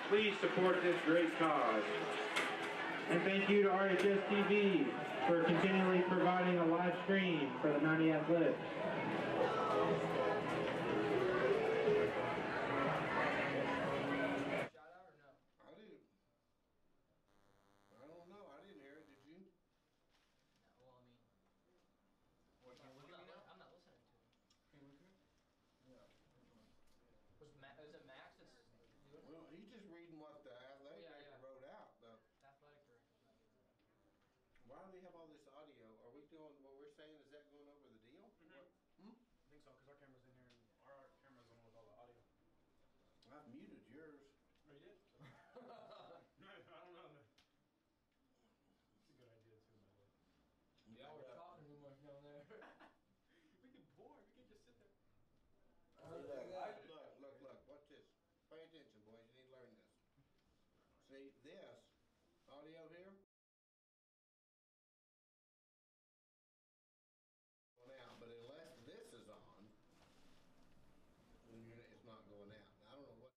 Please support this great cause. And thank you to RHS TV for continually providing a live stream for the Mountie Athletics. I did. I don't know. I didn't hear it. Did you? Well, I mean, I'm not listening to him. Was it Max that's doing it? Well, he's just reading what the athletic Yeah, director yeah. wrote out. But Athletic director's not doing it. why do we have all this audio? Are we doing what we're saying? Is that going over the deal? What? I think so, because our camera's in here and our camera's on with all the audio. I've muted yours. Oh, you did? No, I don't know. It's a good idea, too, by the way. Yeah, we're talking too much down there. We can bore. We can just sit there. Look. Watch this. Pay attention, boys. You need to learn this. See, this audio here going out, but unless this is on, then it's not going out. I don't know what.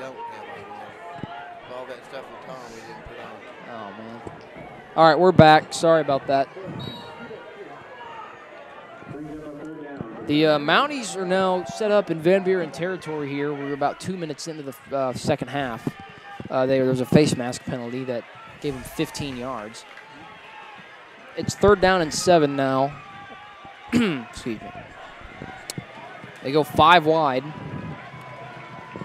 don't have on yet. All that stuff with Tom we didn't put on. Oh, man. All right, we're back. Sorry about that. The Mounties are now set up in Van Buren territory here. We're about 2 minutes into the second half. There was a face mask penalty that gave them 15 yards. It's 3rd down and 7 now. Excuse me. They go 5 wide.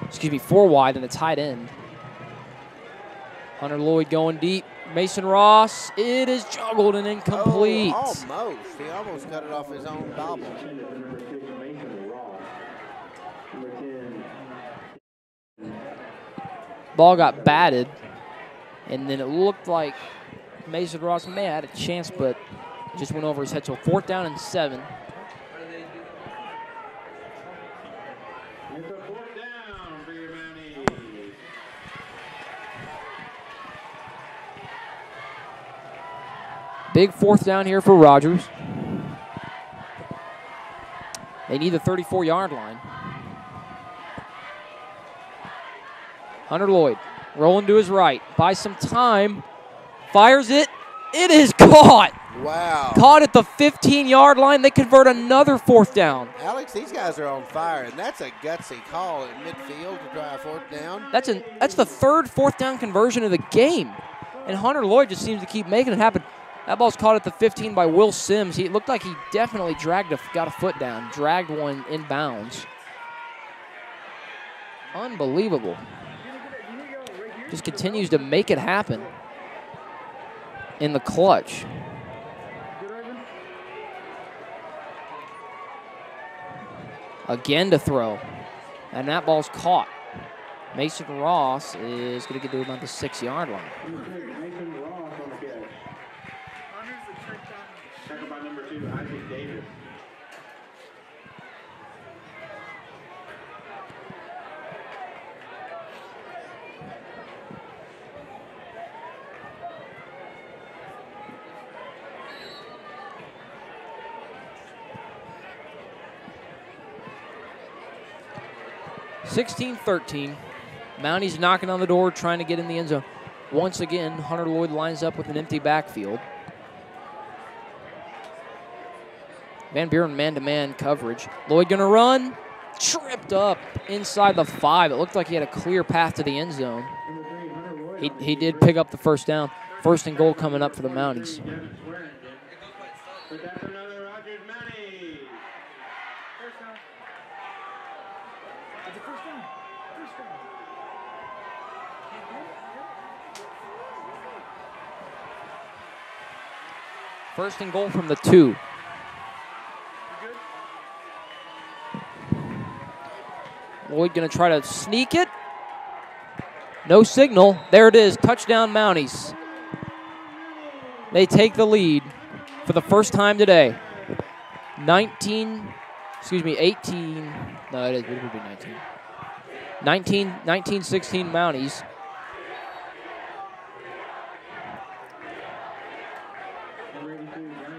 Excuse me, 4 wide and a tight end. Hunter Lloyd going deep. Mason Ross, it is juggled and incomplete. Oh, almost. He almost cut it off his own bobble. Ball got batted, and then it looked like Mason Ross may have had a chance, but just went over his head. So 4th down and 7. It's a 4th down for your Mounties. Big 4th down here for Rogers. They need the 34-yard line. Hunter Lloyd rolling to his right. Buys some time. Fires it. It is caught. Wow. Caught at the 15-yard line. They convert another 4th down. Alex, these guys are on fire, and that's a gutsy call at midfield to try a 4th down. That's the 3rd 4th down conversion of the game. And Hunter Lloyd just seems to keep making it happen. That ball's caught at the 15 by Will Sims. It looked like he definitely got a foot down, dragged one inbounds. Unbelievable. Just continues to make it happen in the clutch. Again to throw. And that ball's caught. Mason Ross is going to get to about the 6-yard line. Mason Ross on the catch. Tackle by number 2, Isaac Davis. (16-13). Mounties knocking on the door, trying to get in the end zone. Once again, Hunter Lloyd lines up with an empty backfield. Van Buren man-to-man coverage. Lloyd going to run. Tripped up inside the 5. It looked like he had a clear path to the end zone. He did pick up the 1st down. 1st and goal coming up for the Mounties. But that's another Rogers Mounties. First down. It's a first down. First down. First and goal from the 2. Lloyd going to try to sneak it. No signal. There it is. Touchdown Mounties. They take the lead for the first time today. 18. No, it would be 19. 19-16 Mounties.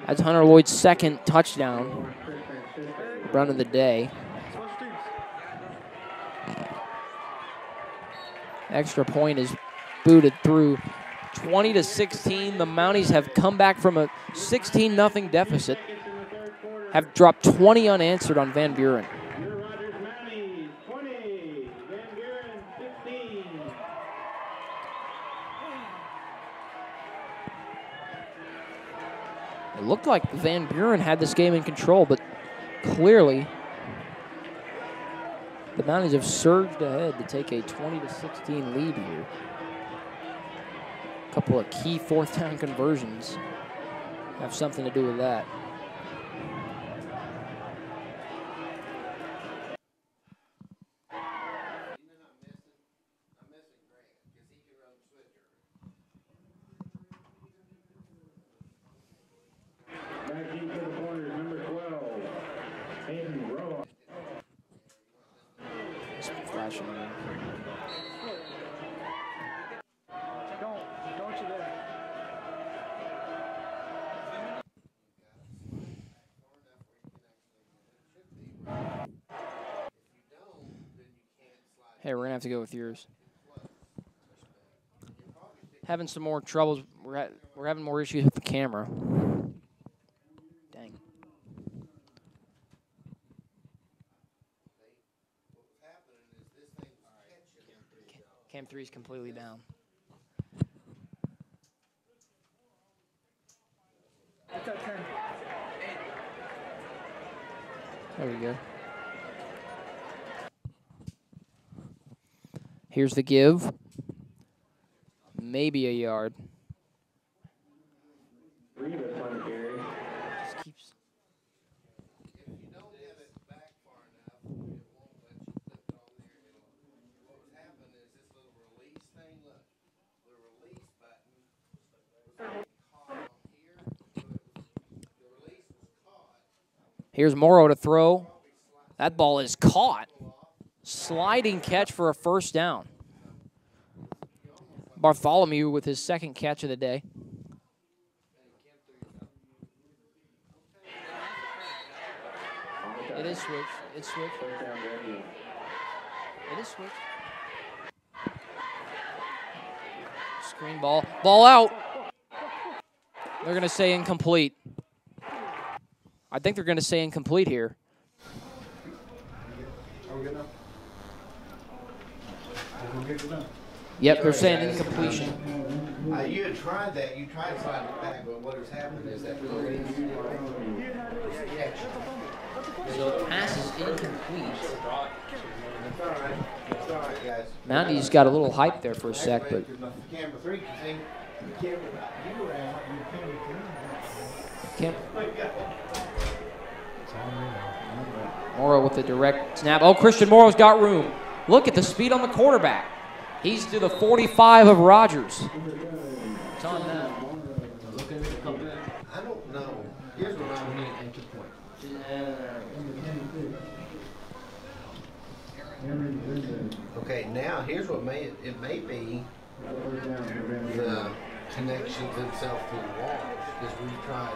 That's Hunter Lloyd's 2nd touchdown run of the day. Extra point is booted through. 20-16. The Mounties have come back from a 16-0 deficit. Have dropped 20 unanswered on Van Buren. Your Rogers Mounties 20, Van Buren 15. It looked like Van Buren had this game in control, but clearly the Mounties have surged ahead to take a 20-16 lead here. A couple of key 4th down conversions have something to do with that. Back deep to the corners, number 12, Hayden Roa. Just flashing around. Don't you dare. Hey, we're going to have to go with yours. Having some more troubles. We're having more issues with the camera. Dang. Cam 3 is completely down. There we go. Here's the give. Maybe a yard. Just keeps. If you don't have it back far enough, it won't let you clip it on there. What would happen is this little release thing, look, the release button was caught on here. The release was caught. Here's Morrow to throw. That ball is caught. Sliding catch for a first down. Bartholomew with his second catch of the day. It is switched. It's switched. It is switched. Screen ball. Ball out. They're going to say incomplete. I think they're going to say incomplete here. Yep, they're saying incompletion. You had tried that. You tried to slide it back, but what has happened is that release So the pass is incomplete. It's all right. It's all right, guys. Mounties got a little hype there for a sec, but Camera 3 can see. Morrow with the direct snap. Oh, Christian Morrow's got room. Look at the speed on the quarterback. He's to the 45 of Rogers. It's on now. I don't know. Here's what I'm going Okay, now here's what it may be the connections themselves to the walls, because we've tried.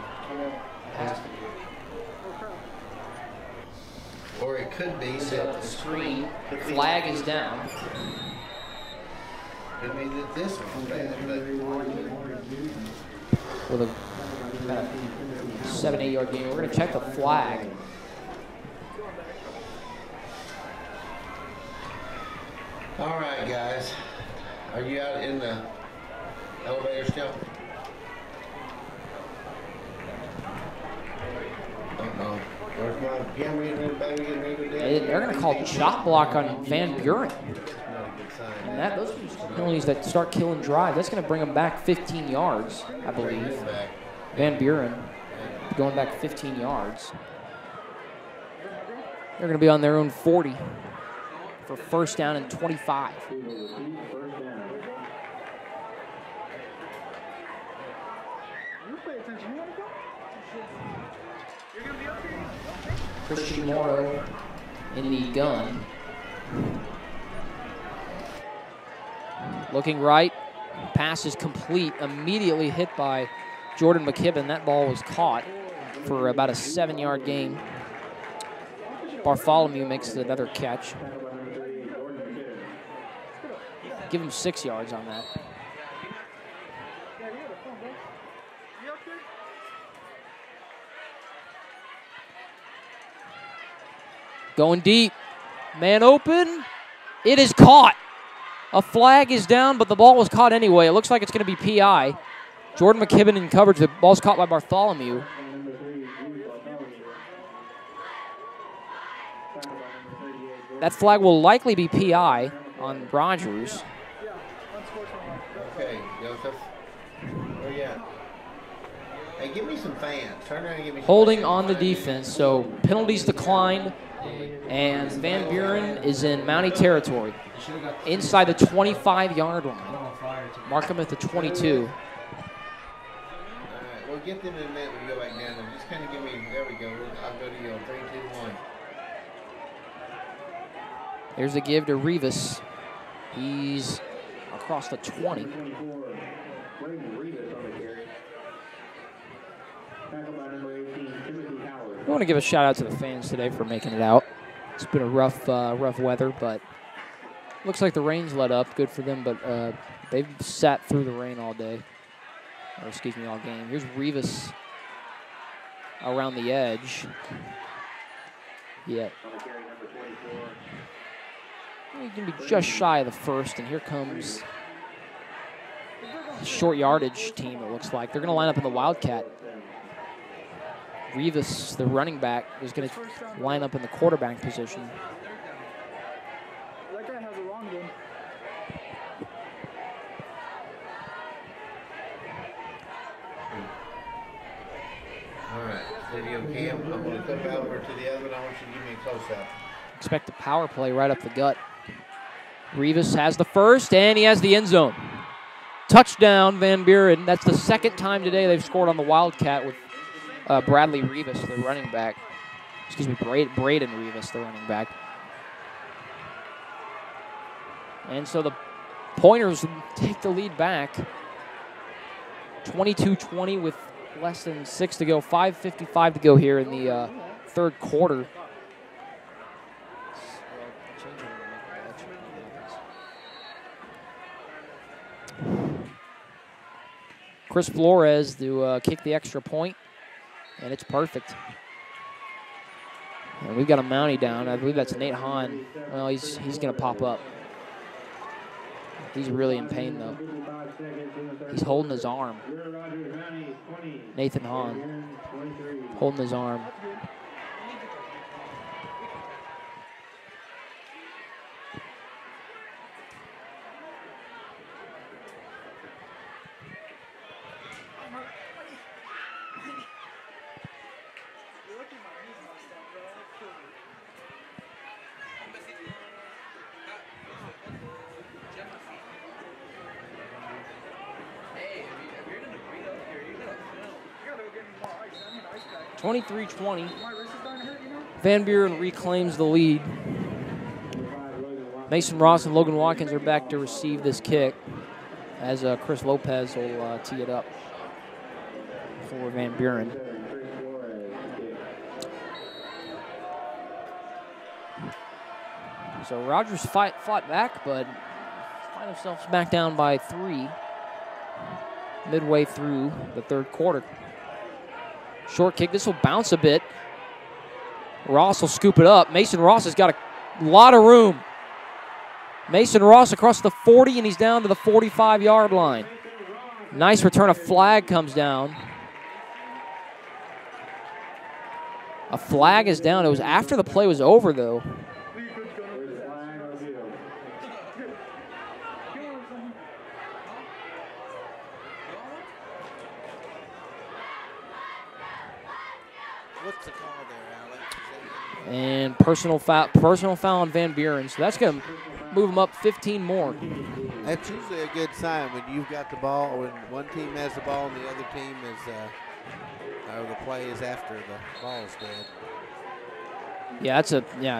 Or it could be that the screen Flag is down. could be that this one's bad, but With a kind of 7-8 yard game. We're going to check the flag. all right, guys. Are you out in the elevator still? Uh-oh. Where's my camera getting ready to dead? They're going to call chop block on Van Buren. Not a good sign. And those are penalties that start killing drive. That's going to bring them back 15 yards, I believe. Back. Van Buren going back 15 yards. They're going to be on their own 40 for first down and 25. Christian Morrow in the gun. Looking right. Pass is complete. Immediately hit by Jordan McKibben. That ball was caught for about a 7-yard gain. Bartholomew makes another catch. Give him 6 yards on that. Going deep. Man open. It is caught. A flag is down, but the ball was caught anyway. It looks like it's going to be PI. Jordan McKibben in coverage. The ball's caught by Bartholomew. That flag will likely be PI on Rogers. Okay, Joseph. Where you at? Hey, give me some fans. Turn around and give me some Holding fans. on the defense, so penalties declined, and Van Buren is in Mountie territory. Inside the 25-yard line. Mark him at the 22. All right, we'll get them in a minute when we go back down there. Just kind of give me, there we go. I'll go to you on 3, 2, 1. There's the give to Rivas. He's across the 20. I want to give a shout out to the fans today for making it out. It's been a rough weather, but Looks like the rain's let up. Good for them, but they've sat through the rain all day. Or excuse me, all game. Here's Rivas around the edge. Yeah. He's going to be just shy of the first, and here comes the short yardage team, it looks like. They're going to line up in the Wildcat. Rivas, the running back, is going to line up in the quarterback position. That guy has a wrong one. All right, video cam. I'm going to come over to the other one. I want you to give me a close-up. Expect a power play right up the gut. Rivas has the first, and he has the end zone. Touchdown, Van Buren. That's the second time today they've scored on the Wildcat with Bradley Rivas, the running back. Excuse me, Braden Rivas, the running back. And so the Pointers take the lead back. 22-20 with less than 6 to go. 5:55 to go here in the third quarter. Chris Flores to kick the extra point, and it's perfect. And we've got a Mountie down. I believe that's Nate Hahn. Well, he's going to pop up. He's really in pain, though. He's holding his arm. Nathan Hahn holding his arm. – 23-20. Van Buren reclaims the lead. Mason Ross and Logan Watkins are back to receive this kick as Chris Lopez will tee it up for Van Buren. So Rogers fought back, but find themselves back down by 3 midway through the third quarter. Short kick. This will bounce a bit. Ross will scoop it up. Mason Ross has got a lot of room. Mason Ross across the 40, and he's down to the 45-yard line. Nice return. A flag comes down. A flag is down. It was after the play was over, though. What's the call there, Alex? And personal foul on Van Buren. So that's going to move him up 15 more. That's usually a good sign when you've got the ball, when one team has the ball and the other team is, or the play is after the ball is dead. Yeah,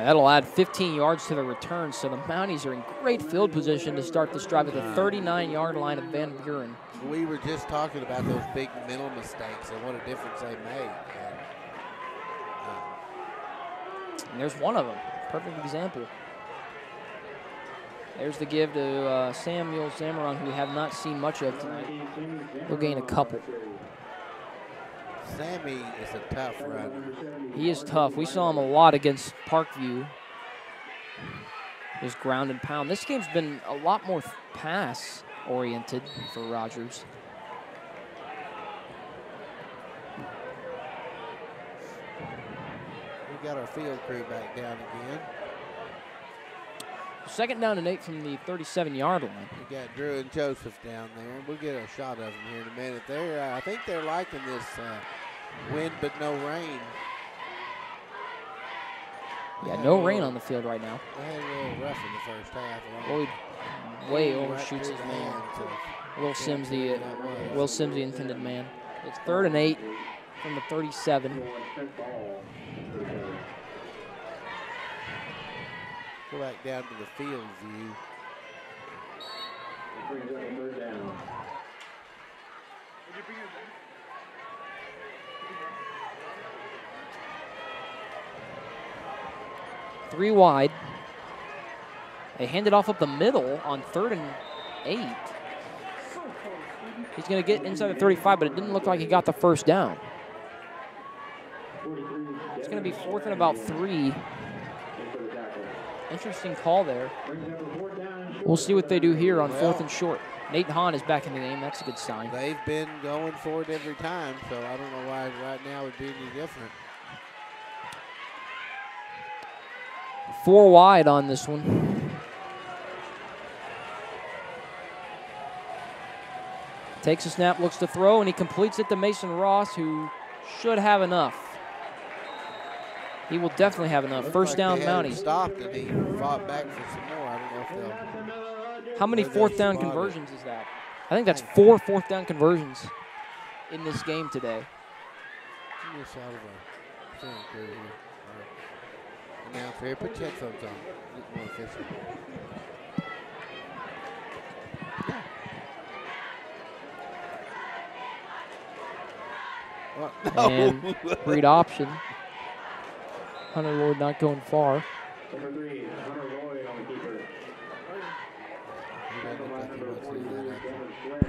that'll add 15 yards to the return. So the Mounties are in great field position to start this drive at the 39-yard line of Van Buren. We were just talking about those big mental mistakes and what a difference they made. And there's one of them. Perfect example. There's the give to Samuel Zamaron, who we have not seen much of tonight. He'll gain a couple. Sammy is a tough runner. He is tough. We saw him a lot against Parkview. Just ground and pound. This game's been a lot more pass-oriented for Rogers. We got our field crew back down again. Second down and 8 from the 37-yard line. We got Drew and Joseph down there. We'll get a shot of them here in a minute. I think they're liking this wind but no rain. Yeah, no rain on the field right now. They had a little rough in the first half. Boyd way overshoots his man. Will Sims, the intended man. It's 3rd and 8 from the 37. Go back down to the field view. Three wide. They hand it off up the middle on 3rd and 8. He's going to get inside the 35, but it didn't look like he got the first down. It's going to be 4th and about 3. Interesting call there. We'll see what they do here on 4th and short. Nate Hahn is back in the game. That's a good sign. They've been going for it every time, so I don't know why right now would be any different. 4 wide on this one. Takes a snap, looks to throw, and he completes it to Mason Ross, who should have enough. He will definitely have enough. First down, Mounties. Stopped and he fought back for some more. I don't know if they'll. How many 4th down conversions is that? I think that's 4 4th down conversions in this game today. Give me a shot of a film crew here. Announcer here, put your headphones on. Get more efficient. Yeah. And read option. Hunter Lloyd not going far. Number 3, Hunter Lloyd on the keeper.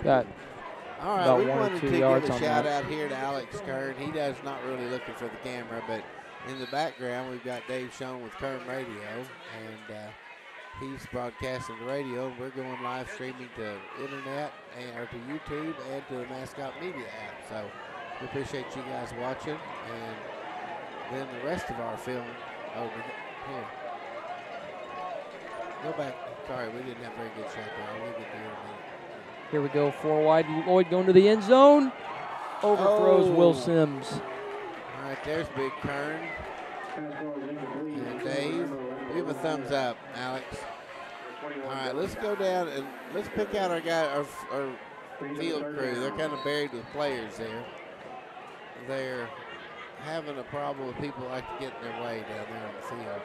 Got all right, about we 1 or wanted 2 to yards give a on shout that. out here to Alex Kern. He does not really looking for the camera, but in the background we've got Dave Schoen with Kern Radio, and he's broadcasting the radio, and we're going live streaming to internet or to YouTube and to the Mascot Media app. So we appreciate you guys watching, and then the rest of our film over here. Go back. Sorry, we didn't have a very good shot there. I'll leave it there in a minute. Here we go, 4 wide. Lloyd going to the end zone. Overthrows Will Sims. All right, there's Big Kern. And Dave, give a thumbs up, Alex. All right, let's go down and let's pick out our field crew. They're kind of buried with players there. They're having a problem with people like to get in their way down there on the field.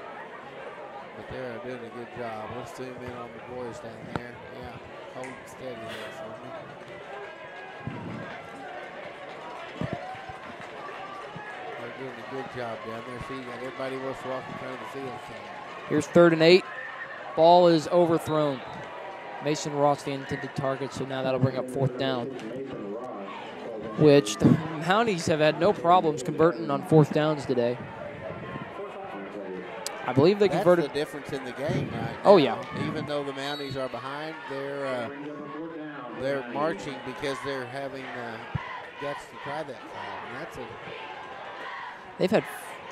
But they're doing a good job. Let's zoom in on the boys down there. Yeah, hold steady there for me. They're doing a good job down there. See, you got everybody wants to walk in front of the field cam. Here's 3rd and 8. Ball is overthrown. Mason Ross, the intended target, so now that'll bring up 4th down, which the Mounties have had no problems converting on 4th downs today. I believe they converted. That's the difference in the game right now. Oh, yeah. Even though the Mounties are behind, they're marching because they're having guts to try that foul. And that's They've had,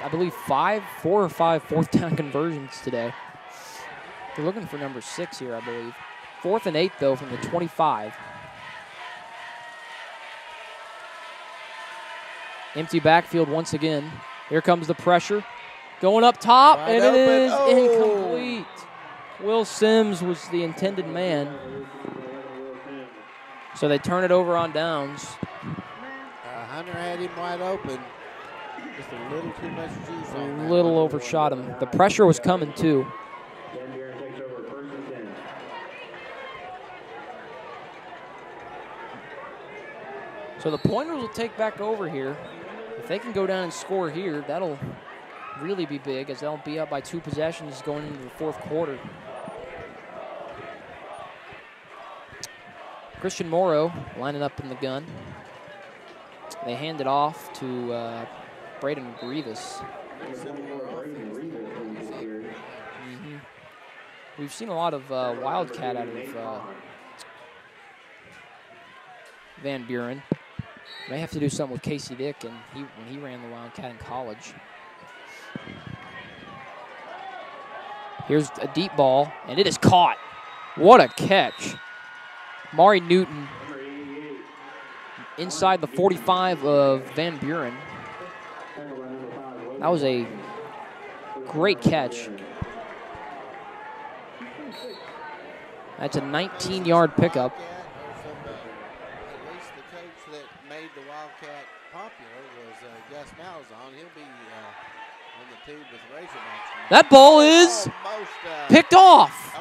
I believe, 4 or 5 4th down conversions today. They're looking for number 6 here, I believe. 4th and 8, though, from the 25. Empty backfield once again. Here comes the pressure. Going up top, wide and open. it is incomplete. Will Sims was the intended man. So they turn it over on downs. Hunter had him wide open. Just a little too much juice on that. A little overshot him. The pressure was coming, too. So the Pointers will take back over here. If they can go down and score here, that'll really be big, as they'll be up by 2 possessions going into the 4th quarter. Christian Morrow lining up in the gun. They hand it off to Braden Grievous. We've seen a lot of Wildcat out of Van Buren. May have to do something with Casey Dick and when he ran the Wildcat in college. Here's a deep ball, and it is caught. What a catch. Maury Newton inside the 45 of Van Buren. That was a great catch. That's a 19-yard pickup. At least the coach that made the Wildcat popular was Gus Malzahn. He'll be on the tube with Razorbacks. That ball is picked off.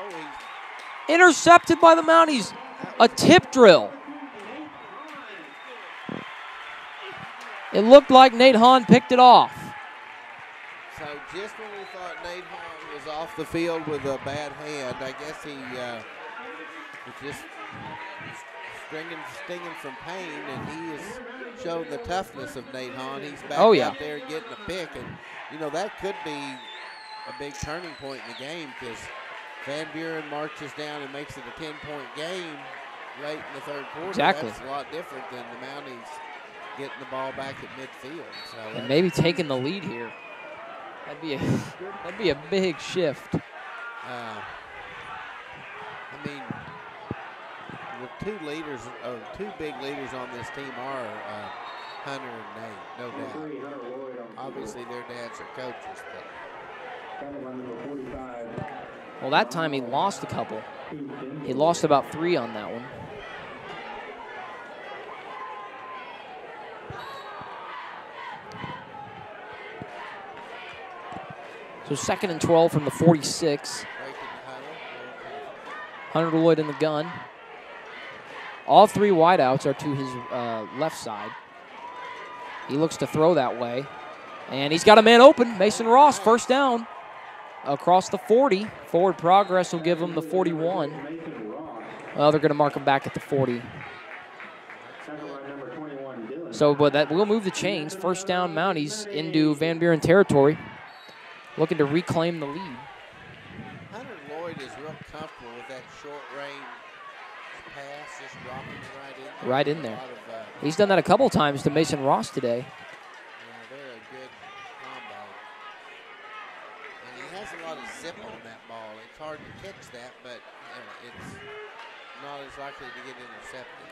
Intercepted by the Mounties. A tip drill. It looked like Nate Hahn picked it off. So just when we thought Nate Hahn was off the field with a bad hand, I guess he was just stinging from pain, and he has shown the toughness of Nate Hahn. He's back out there getting a pick, and, you know, that could be a big turning point in the game because Van Buren marches down and makes it a 10-point game late in the third quarter. Exactly. That's a lot different than the Mounties getting the ball back at midfield. So and maybe taking the lead here. That'd be a big shift. I mean, the two big leaders on this team are Hunter and Nate, no doubt. Obviously, their dads are coaches, but. Well, that time he lost a couple. He lost about 3 on that one. So 2nd and 12 from the 46. Hunter Lloyd in the gun. All 3 wideouts are to his left side. He looks to throw that way. And he's got a man open. Mason Ross, first down. Across the 40. Forward progress will give him the 41. Well, they're going to mark him back at the 40. So, but that will move the chains. First down Mounties into Van Buren territory. Looking to reclaim the lead. Hunter Lloyd is real comfortable with that short range pass, just dropping it right in there. He's done that a couple times to Mason Ross today. Yeah, they're a good combo. And he has a lot of zip on that ball. It's hard to catch that, but it's not as likely to get intercepted.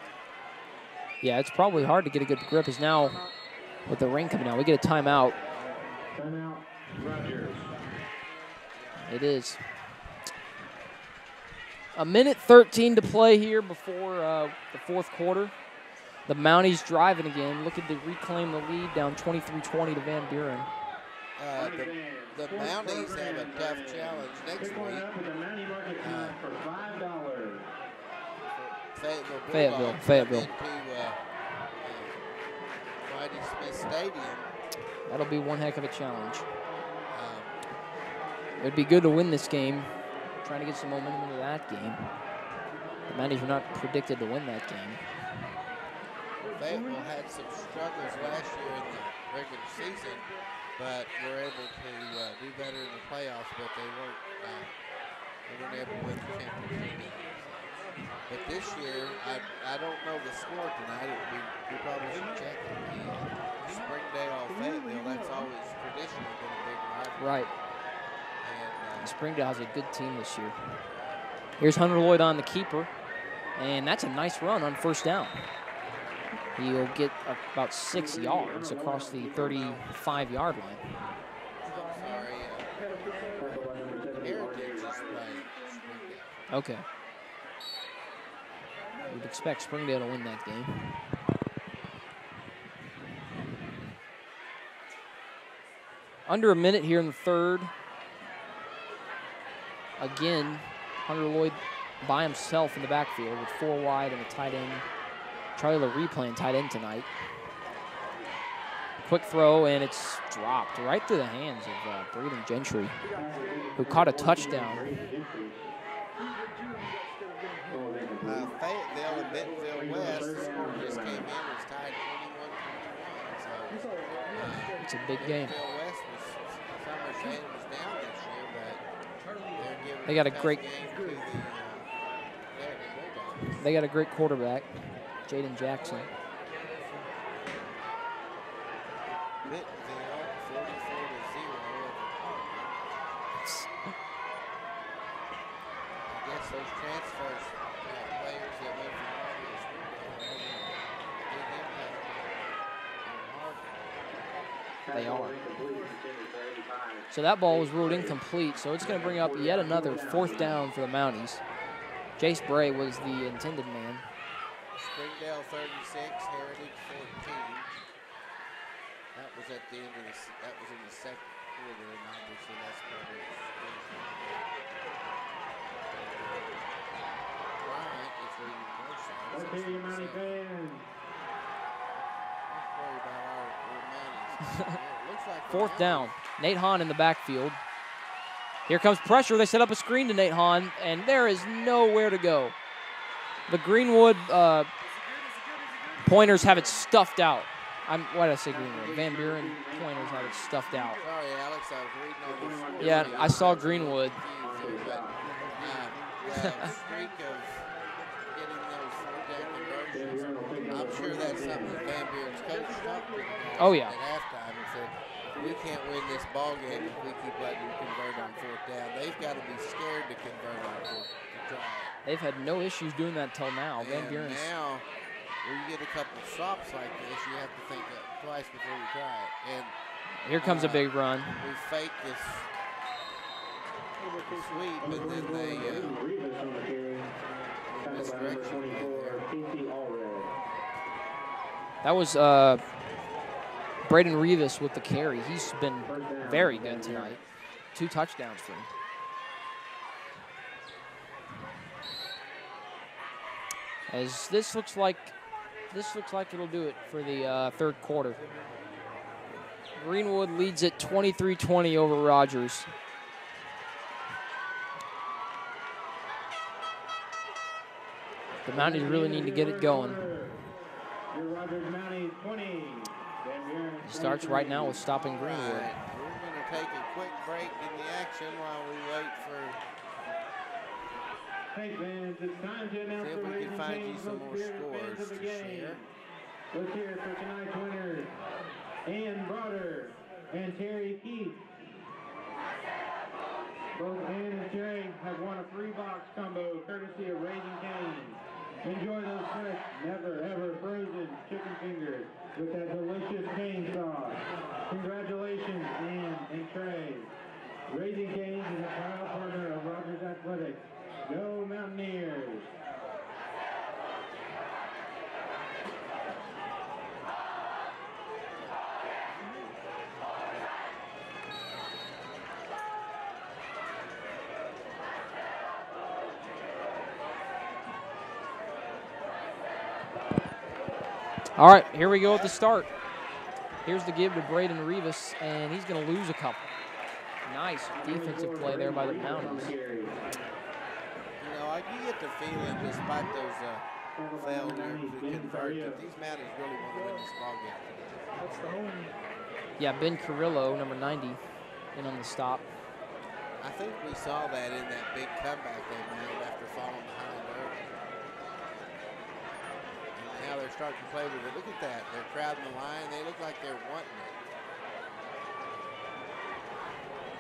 Yeah, it's probably hard to get a good grip. Is now with the rain coming out. We get a timeout. Timeout, Rogers. It is. 1:13 to play here before the fourth quarter. The Mounties driving again, looking to reclaim the lead, down 23-20 to Van Buren. The Mounties have a tough challenge next week. Fayetteville. Into Mighty Smith Stadium. That'll be one heck of a challenge. It'd be good to win this game, trying to get some momentum into that game. The Mounties were not predicted to win that game. Fayetteville had some struggles last year in the regular season, but were able to do better in the playoffs, but they weren't able to win the championship. But this year, I don't know the score tonight. We probably should check it. Springdale, Fayetteville, that's always traditionally been a big rivalry. Right. And Springdale has a good team this year. Here's Hunter Lloyd on the keeper, and that's a nice run on first down. He'll get about 6 yards across the 35-yard line. Heritage is playing Springdale. Okay. You'd expect Springdale to win that game. Under a minute here in the third. Again, Hunter Lloyd by himself in the backfield with 4 wide and a tight end. Charlie LaRue playing tight end tonight. Quick throw, and it's dropped right through the hands of Braden Gentry, who caught a touchdown. Fayetteville and Bentonville West, the score just came in, was tied 21-21. So it's a big game. Bentonville West was down this year, but they're giving they got a game great. to the Bulldogs. They got a great quarterback, Jaden Jackson. Bentonville 44-0 over Parkview. I guess those transfers, players that went from Parkview to Springdale are having a big impact on Parkview. They are. So that ball was ruled incomplete, so it's going to bring up yet another fourth down for the Mounties. Jace Bray was the intended man. Springdale 36, Heritage 14. That was at the end of that was in the second quarter, and obviously that's probably Bryant is leading both sides. Okay, you Mountie fans. Don't worry about our Mounties. It looks like Fourth down. Nate Hahn in the backfield. Here comes pressure. They set up a screen to Nate Hahn, and there is nowhere to go. The Greenwood Pointers have it stuffed out. Why did I say Greenwood? Van Buren Pointers have it stuffed out. Sorry, Alex, I was reading all the scores. Yeah, I saw Greenwood. The streak of getting those four-down conversions, I'm sure that's something that Van Buren's coach talked to the guys Oh, yeah. at halftime and said, we can't win this ball game if we keep letting them convert on fourth down. They've got to be scared to convert on fourth to try it. They've had no issues doing that till now. Van And Buren's. now, when you get a couple of stops like this, you have to think twice before you try it. And Here comes a big run. we faked this sweep, and then they misdirection there. That was Braden Rivas with the carry. He's been very good tonight. 2 touchdowns for him. As this looks like it'll do it for the third quarter. Greenwood leads at 23-20 over Rogers. The Mounties really need to get it going. He starts right now with stopping Greenwood. Right. We're going to take a quick break in the action while we wait for. Hey fans, it's time to announce See if the we can Raising find you Cane's some most more feared scores fans of to the game. share. Let's hear it for tonight's winners. Ann Broder and Terry Keith. Both Ann and Terry have won a free box combo courtesy of Raising Cane's. Enjoy those fresh, never ever frozen chicken fingers with that delicious cane sauce. Congratulations, Ann and Trey. Raising Cane's is a proud partner of Rogers Athletics. Go Mountaineers! All right, here we go at the start. Here's the give to Braden Rivas, and he's going to lose a couple. Nice defensive play there by the Mounties. You know, you get the feeling, despite those failures to convert, that these Mounties really want to win this ball game. Yeah, Ben Carrillo, number 90, in on the stop. I think we saw that in that big comeback they made after falling behind early. And now they're starting to play with it. Look at that. They're crowding the line. They look like they're wanting it.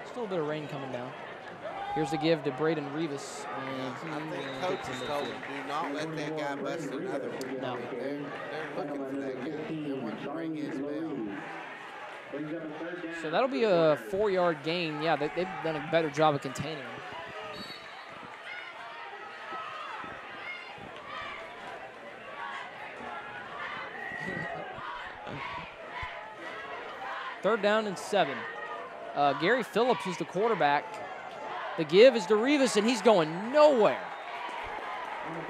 Still a bit of rain coming down. Here's the give to Braden Rivas. And I think coaches told them, do not let that guy bust another one. No. They're looking for that guy. They want to ring his bell. So that'll be a 4-yard gain. Yeah, they've done a better job of containing him. Third down and 7. Gary Phillips is the quarterback. The give is to Rivas, and he's going nowhere.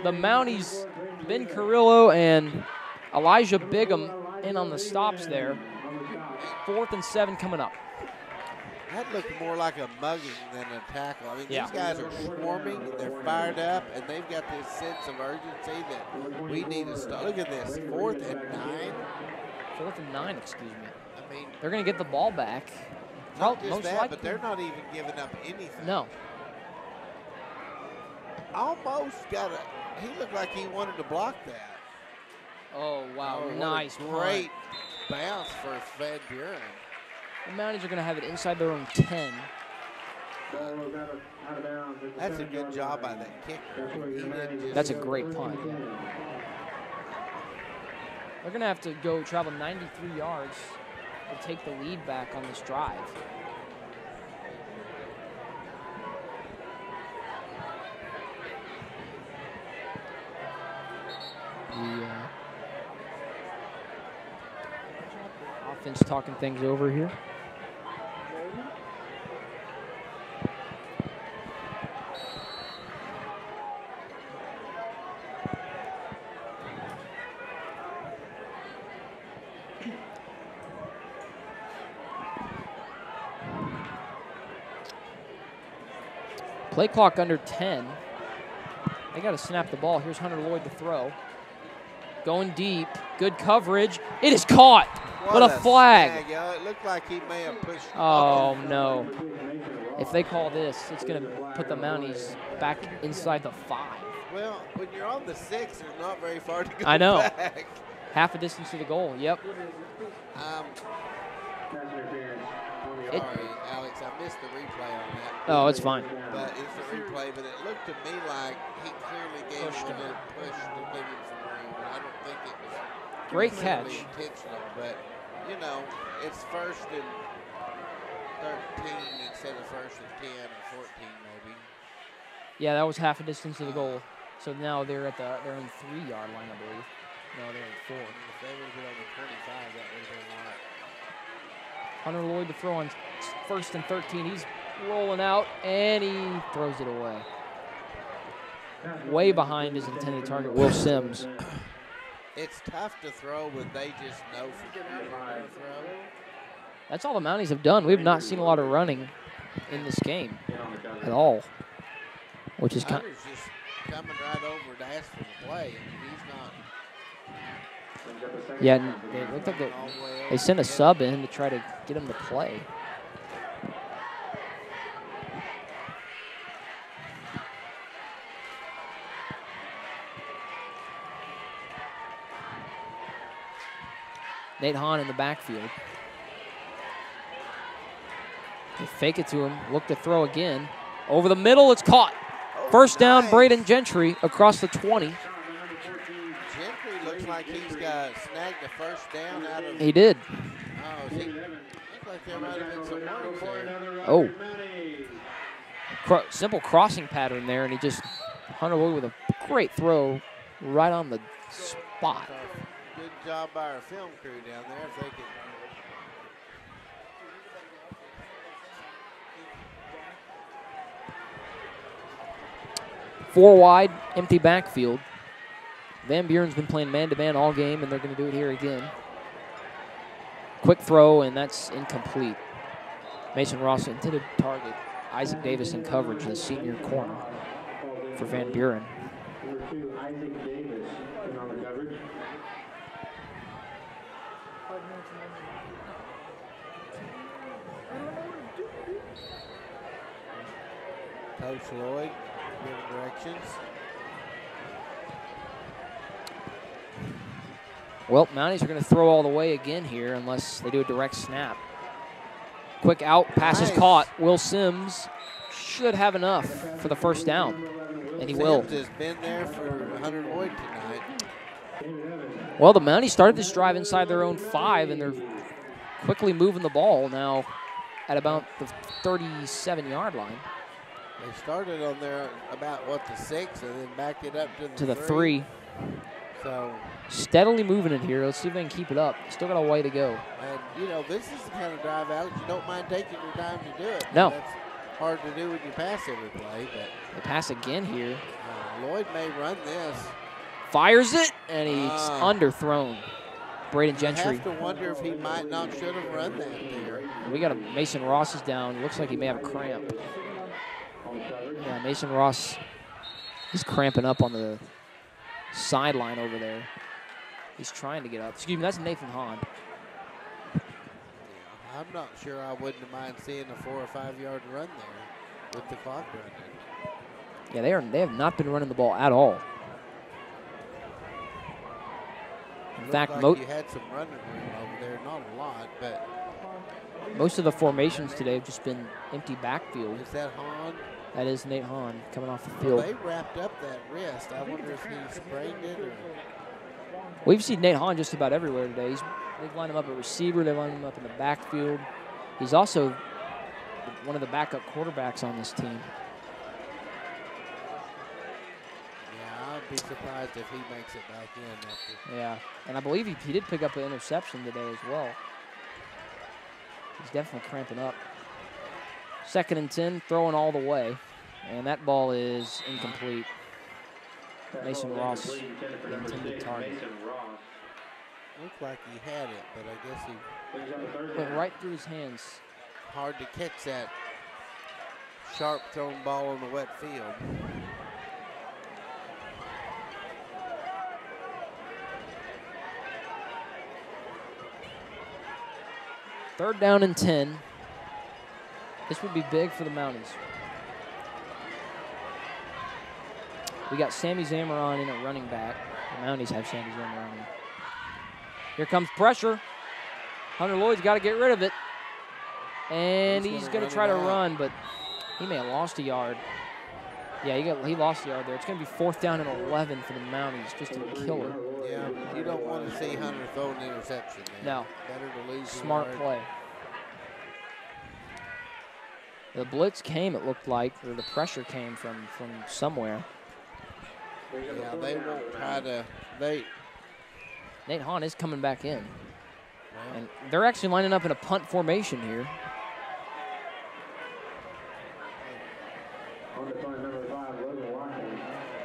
The Mounties, Ben Carrillo and Elijah Bigham in on the stops there. 4th and 7 coming up. That looked more like a mugging than a tackle. I mean, Yeah. these guys are swarming, they're fired up, and they've got this sense of urgency that we need to stop. Look at this, 4th and 9. 4th and 9, excuse me. I mean, They're going to get the ball back. not just Most that, likely. but they're not even giving up anything. No. Almost got a, he looked like he wanted to block that. Oh, wow, Oh, what a nice great bounce for Van Buren. The Mounties are going to have it inside their own 10. That's a good job by that kicker. He didn't just- That's a great punt. Yeah. They're going to have to go travel 93 yards to take the lead back on this drive. The offense talking things over here. Play clock under 10. They got to snap the ball. Here's Hunter Lloyd to throw. Going deep. Good coverage. It is caught. What a flag. Snag, it looked like he may have pushed. Oh, no. If they call this, it's going to put the Mounties back inside the 5. Well, when you're on the 6, there's not very far to go I know. back. Half a distance to the goal. Yep. Sorry, Alex, I missed the replay on that. Oh, it's fine. But it's a replay, but it looked to me like he clearly gave him a push to leave him some room. I don't think it was Great clearly catch. intentional, but, you know, it's 1st and 13 instead of 1st and 10 or 14 maybe. Yeah, that was half a distance to the goal. So now they're at their own 3-yard line, I believe. No, they're at 4. If they would have been on the 25, that would have been a lot. Hunter Lloyd to throw on 1st and 13. He's rolling out, and he throws it away. Way behind his intended target, Will Sims. It's tough to throw when they just know for sure they're going to throw. That's all the Mounties have done. We have not seen a lot of running in this game at all, which is kind of... Hunter's just coming right over to ask for the play, and he's not. Yeah, it looked like they sent a sub in to try to get him to play. Nate Hahn in the backfield. They fake it to him, look to throw again. Over the middle, it's caught. First down, Braden Gentry across the 20. Gentry looks like he's got snagged the first down out of. He did. Oh, he looked like there might have been some words there. Oh. Simple crossing pattern there, and he just Hunter Lloyd with a great throw right on the spot. Good job by our film crew down there. If they could. Four wide, empty backfield. Van Buren's been playing man-to-man all game, and they're going to do it here again. Quick throw, and that's incomplete. Mason Ross intended target. Isaac Davis in coverage, the senior corner for Van Buren. Number 2, Isaac Davis, in on the coverage. Coach Lloyd giving directions. Well, Mounties are going to throw all the way again here unless they do a direct snap. Quick out, pass is caught. Will Sims should have enough for the first down, and he will. Sims has been there for Hunter Lloyd tonight. Well, the Mounties started this drive inside their own 5, and they're quickly moving the ball now at about the 37-yard line. They started on there about, the 6, and then backed it up to the 3. So steadily moving it here. Let's see if they can keep it up. Still got a way to go. And, you know, this is the kind of drive, Alex, you don't mind taking your time to do it. No. That's hard to do when you pass every play. But they pass again here. Lloyd may run this. Fires it, and he's underthrown. Braden Gentry. You have to wonder if he might not should have run that there. We got Mason Ross is down. Looks like he may have a cramp. Yeah, Mason Ross is cramping up on the sideline over there. He's trying to get up. Excuse me, that's Nathan Hahn. Yeah, I'm not sure I wouldn't mind seeing a 4 or 5 yard run there with the clock running. Yeah, they have not been running the ball at all. In fact, like you had some running room over there, not a lot, but most of the formations today have just been empty backfield. Is that Hahn? That is Nate Hahn coming off the field. Well, they wrapped up that wrist. I wonder if he sprained it or. We've seen Nate Hahn just about everywhere today. They've lined him up at receiver. They've lined him up in the backfield. He's also one of the backup quarterbacks on this team. Yeah, I'd be surprised if he makes it back in. After. Yeah, and I believe he did pick up an interception today as well. He's definitely cramping up. 2nd and 10, throwing all the way. And that ball is incomplete. Mason Ross, the intended target. Looked like he had it, but I guess he went right through his hands. Hard to catch that sharp thrown ball on the wet field. Third down and 10. This would be big for the Mounties. We got Sammy Zamaron in at running back. The Mounties have Sammy Zamaron in. Here comes pressure. Hunter Lloyd's got to get rid of it. And he's going to try to run, but he may have lost a yard. Yeah, he lost a yard there. It's going to be 4th down and 11 for the Mounties, just a killer. Yeah, you don't want to see Hunter throw an interception there. No. Better to lose. Smart play. The blitz came, it looked like, or the pressure came from somewhere. Yeah, they won't try to. Nate Hahn is coming back in. And they're actually lining up in a punt formation here.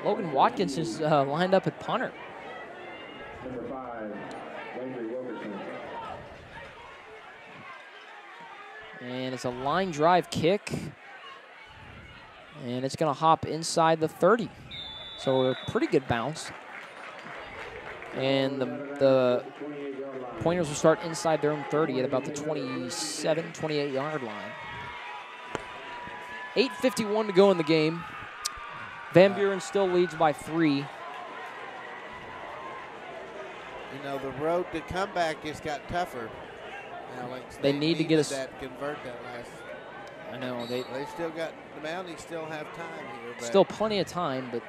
Logan Watkins is lined up at punter. Number 5, Landry Wilkerson. And it's a line drive kick. And it's going to hop inside the 30. So a pretty good bounce. And the Pointers will start inside their own 30 at about the 27, 28-yard line. 8:51 to go in the game. Van Buren still leads by 3. You know, the road to comeback just got tougher, Alex. They need to get us. Convert that last. I know They still got the Mounties still have time here. But still plenty of time, but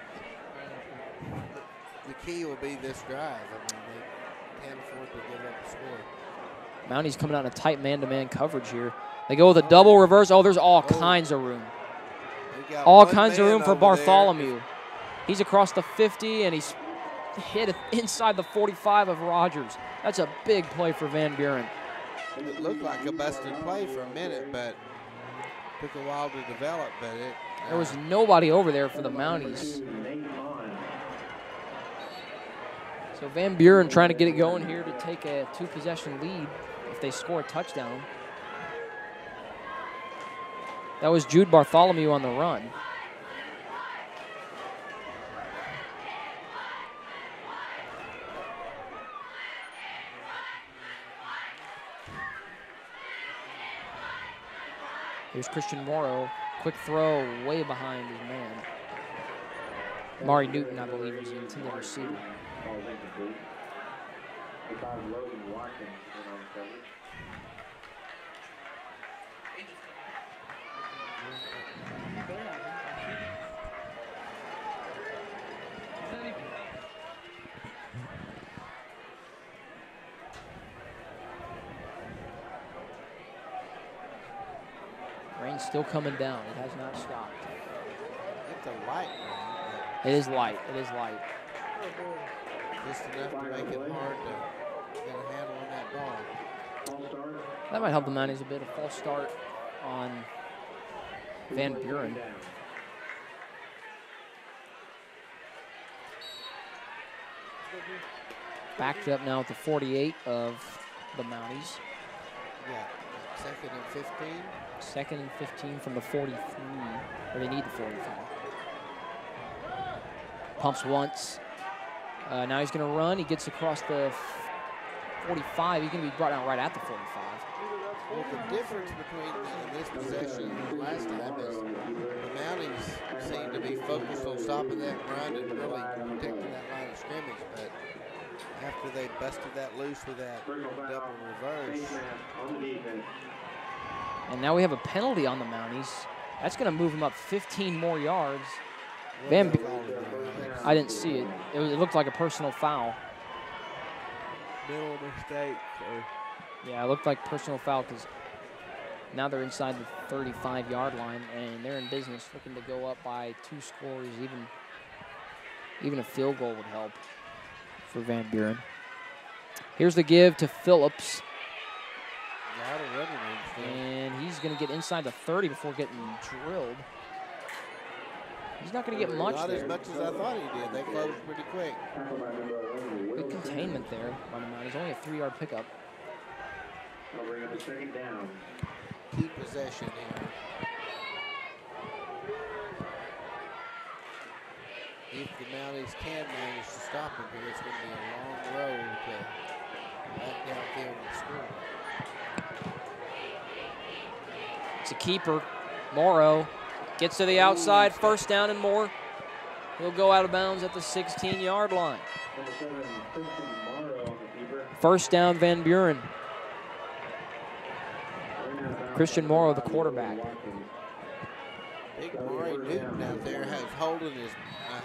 the key will be this drive. I mean, they can't afford to give up a score. Mounties coming out in a tight man-to-man coverage here. They go with a double reverse. Oh, there's all kinds of room. All kinds of room for Bartholomew. He's across the 50, and he's hit inside the 45 of Rogers. That's a big play for Van Buren. It looked like a busted play for a minute, but took a while to develop. But there was nobody over there for the Mounties. So Van Buren trying to get it going here to take a 2-possession lead if they score a touchdown. That was Jude Bartholomew on the run. Here's Christian Morrow. Quick throw way behind his man. Mari Newton, I believe, was the intended receiver. Rain's still coming down. It has not stopped. It's a light rain. It is light. It is light. Just enough to make it hard to get a handle on that ball. That might help the Mounties a bit. A false start on Van Buren. Backed up now at the 48 of the Mounties. Yeah, 2nd and 15. 2nd and 15 from the 43, or they need the 43. Pumps once. Now he's going to run. He gets across the 45. He's going to be brought down right at the 45. Well, the difference between this possession and the last time is the Mounties seem to be focused on stopping that run and really protecting that line of scrimmage. But after they busted that loose with that double reverse. And now we have a penalty on the Mounties. That's going to move them up 15 more yards. I didn't see it. It looked like a personal foul. Middle mistake. Yeah, it looked like personal foul because now they're inside the 35-yard line, and they're in business looking to go up by 2 scores. Even a field goal would help for Van Buren. Here's the give to Phillips. And he's going to get inside the 30 before getting drilled. He's not going to get much Not there. as much as I thought he did. They closed pretty quick. Good containment there by the Mounties. Only a 3-yard pickup. Key possession here. if the Mounties can manage to stop him here, it's going to be a long road to back downfield and score. It's a keeper. Morrow gets to the outside, first down and more. He'll go out of bounds at the 16-yard line. First down, Van Buren. Christian Morrow, the quarterback. Big Maury Newton out there has holding his,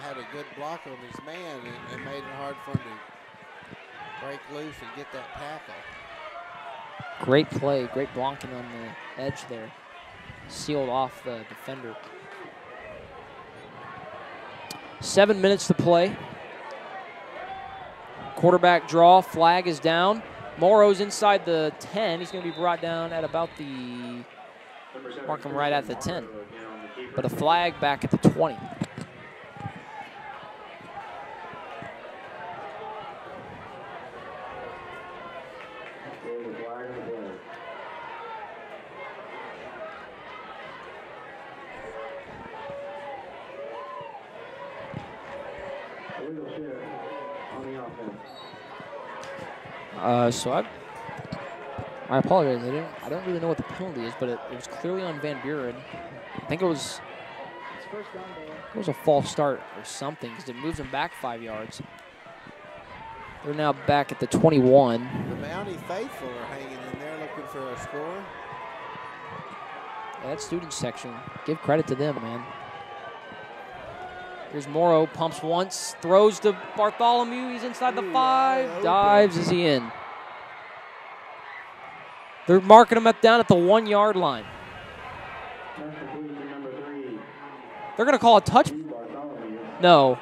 had a good block on his man and made it hard for him to break loose and get that tackle. Great play, great blocking on the edge there. Sealed off the defender. 7 minutes to play. Quarterback draw, flag is down. Morrow's inside the 10. He's going to be brought down at about the, mark him right at the 10. But a flag back at the 20. So I apologize. I don't really know what the penalty is, but it was clearly on Van Buren. I think it was a false start or something because it moves them back 5 yards. They're now back at the 21. The Mountie faithful are hanging in there looking for a score. Yeah, that student section, give credit to them, man. Here's Morrow, pumps once, throws to Bartholomew. He's inside the 5, dives. Is he in? They're marking him down at the 1 yard line. They're going to call a touch. No,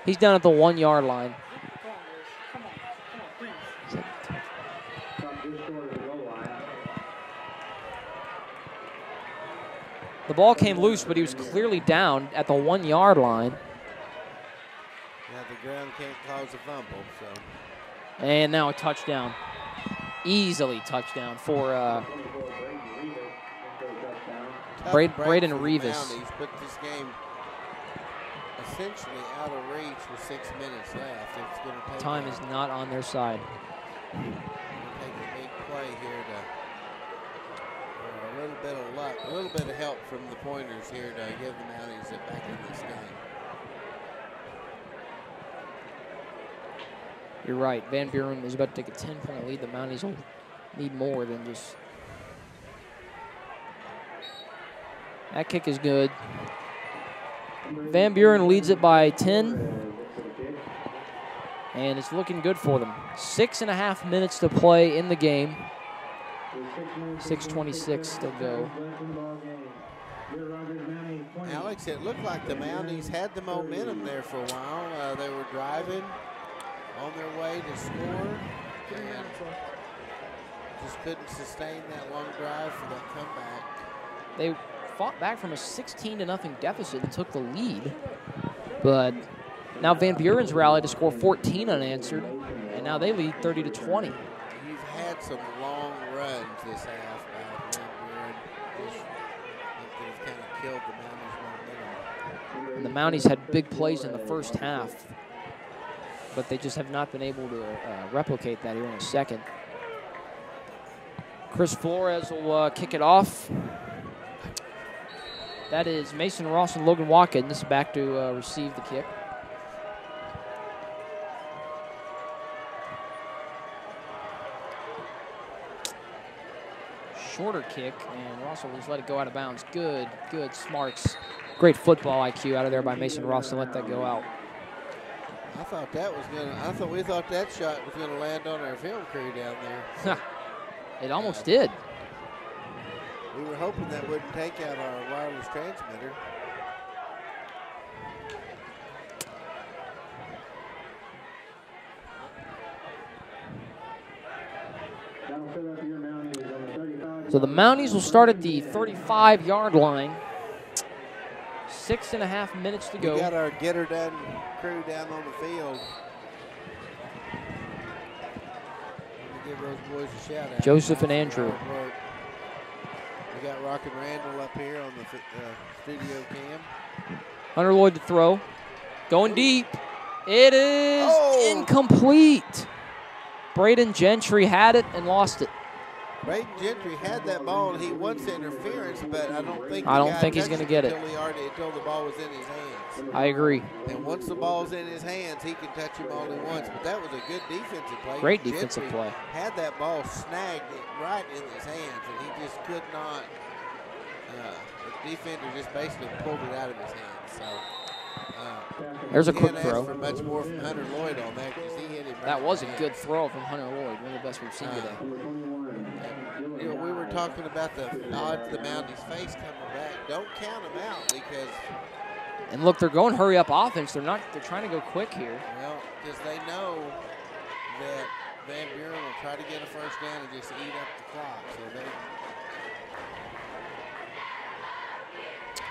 he's down at the 1 yard line. The ball came loose, but he was clearly down at the 1 yard line. Yeah, the ground can't cause a fumble, so. And now a touchdown. Easily touchdown for Braden Rivas. Mounties put this game essentially out of reach with 6 minutes left. It's going to take time is not on their side. Take a big play here to a little bit of luck, a little bit of help from the pointers here to give the Mounties it back in this game. You're right. Van Buren is about to take a 10-point lead. The Mounties will need more than just. That kick is good. Van Buren leads it by 10. And it's looking good for them. 6.5 minutes to play in the game. 6:26 to go. Alex, it looked like the Mounties had the momentum there for a while. They were driving on their way to score and just couldn't sustain that long drive for that comeback. They fought back from a 16-0 deficit and took the lead. But now Van Buren's rallied to score 14 unanswered, and now they lead 30-20. You've had some long runs this half by Van Buren. They've kind of killed the Mounties' momentum. And the Mounties had big plays in the first half, but they just have not been able to replicate that here in a second. Chris Flores will kick it off. That is Mason Ross and Logan Watkins back to receive the kick. Shorter kick, and Ross will just let it go out of bounds. Good smarts. Great football IQ out of there by Mason Ross to let that go out. We thought that shot was gonna land on our film crew down there. It almost did. We were hoping that wouldn't take out our wireless transmitter. So the Mounties will start at the 35-yard line. 6.5 minutes to go. We got our get her done crew down on the field. Give those boys a shout out. Joseph and Andrew. We got Rock and Randall up here on the studio cam. Hunter Lloyd to throw. Going deep. It is incomplete. Braden Gentry had it and lost it. Braden Gentry had that ball, and he wants interference, but I don't think he's going to get it until the ball was in his hands. I agree. And once the ball's in his hands, he can touch him all he wants. But that was a good defensive play. Great defensive play. Had that ball snagged right in his hands, and he just could not. The defender just basically pulled it out of his hands. So there's a quick throw. For much more from Hunter Lloyd on that because he hit him. That was a good throw from Hunter Lloyd. One of the best we've seen today. You know, we were talking about the odds the Mounties face coming back. Don't count them out because. And look, they're going hurry up offense. They're trying to go quick here. Well, because they know that Van Buren will try to get a first down and just eat up the clock. So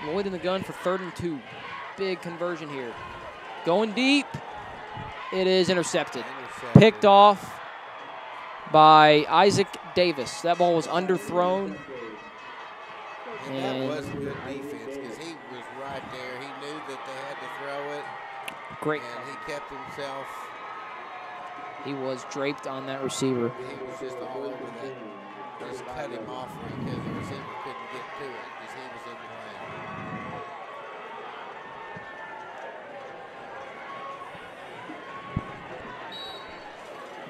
Lloyd in the gun for 3rd and 2. Big conversion here. Going deep. It is intercepted. Picked off by Isaac Davis. That ball was underthrown. And that was good defense because he was right there. He knew that they had to throw it. Great. And he kept himself. He was draped on that receiver. He was just all over that. Just cut him off because the receiver couldn't get to it because he was in the lane.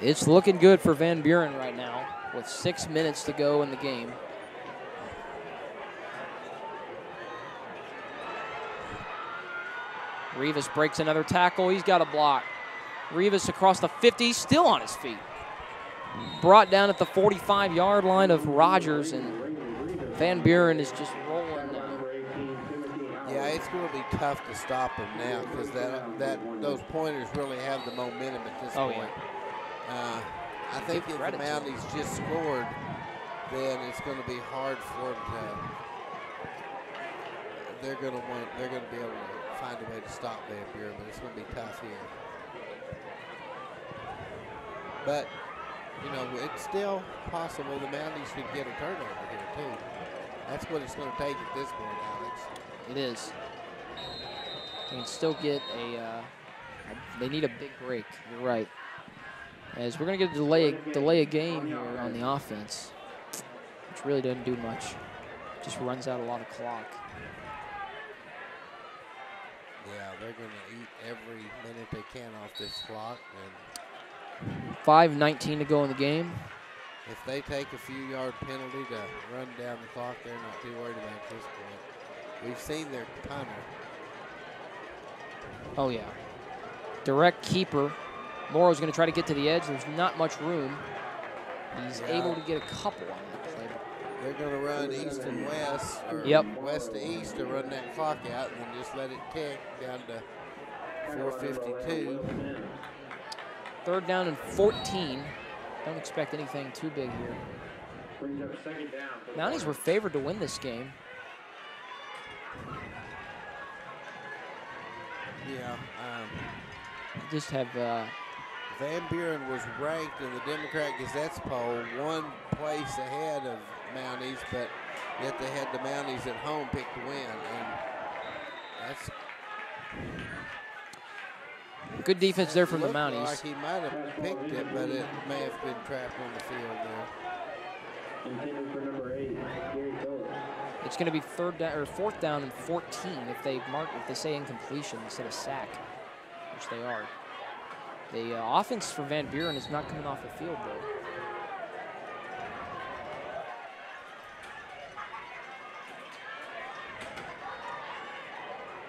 It's looking good for Van Buren right now with 6 minutes to go in the game. Rivas breaks another tackle. He's got a block. Rivas across the 50, still on his feet. Brought down at the 45-yard line of Rogers, and Van Buren is just rolling now. Yeah, it's going to be tough to stop him now because those pointers really have the momentum at this point. Yeah. I think if the Mounties just scored, then it's going to be hard for them to. They're going to be able to find a way to stop Van Buren, but it's going to be tough here. But you know, it's still possible the Mounties could get a turnover here too. That's what it's going to take at this point, Alex. It is. They can still get they need a big break. You're right. As we're going to get a delay a game here on the offense, which really doesn't do much. Just runs out a lot of clock. Yeah, they're going to eat every minute they can off this clock. And 5:19 to go in the game. if they take a few-yard penalty to run down the clock, they're not too worried about this point. We've seen their punter. Oh, yeah. Direct keeper. Morrow's going to try to get to the edge. There's not much room. He's able to get a couple on that play. They're going to run east and west, or west to east to run that clock out and then just let it tick down to 4:52. 3rd down and 14. Don't expect anything too big here. Mounties were favored to win this game. Yeah. Just have Van Buren was ranked in the Democrat Gazette's poll 1 place ahead of Mounties, but yet they had the Mounties at home picked to win, and that's good defense there from the Mounties. Like he might have picked it, but it may have been trapped on the field there. It's going to be 4th down and 14 if they say incompletion instead of sack, which they are. The offense for Van Buren is not coming off the field though.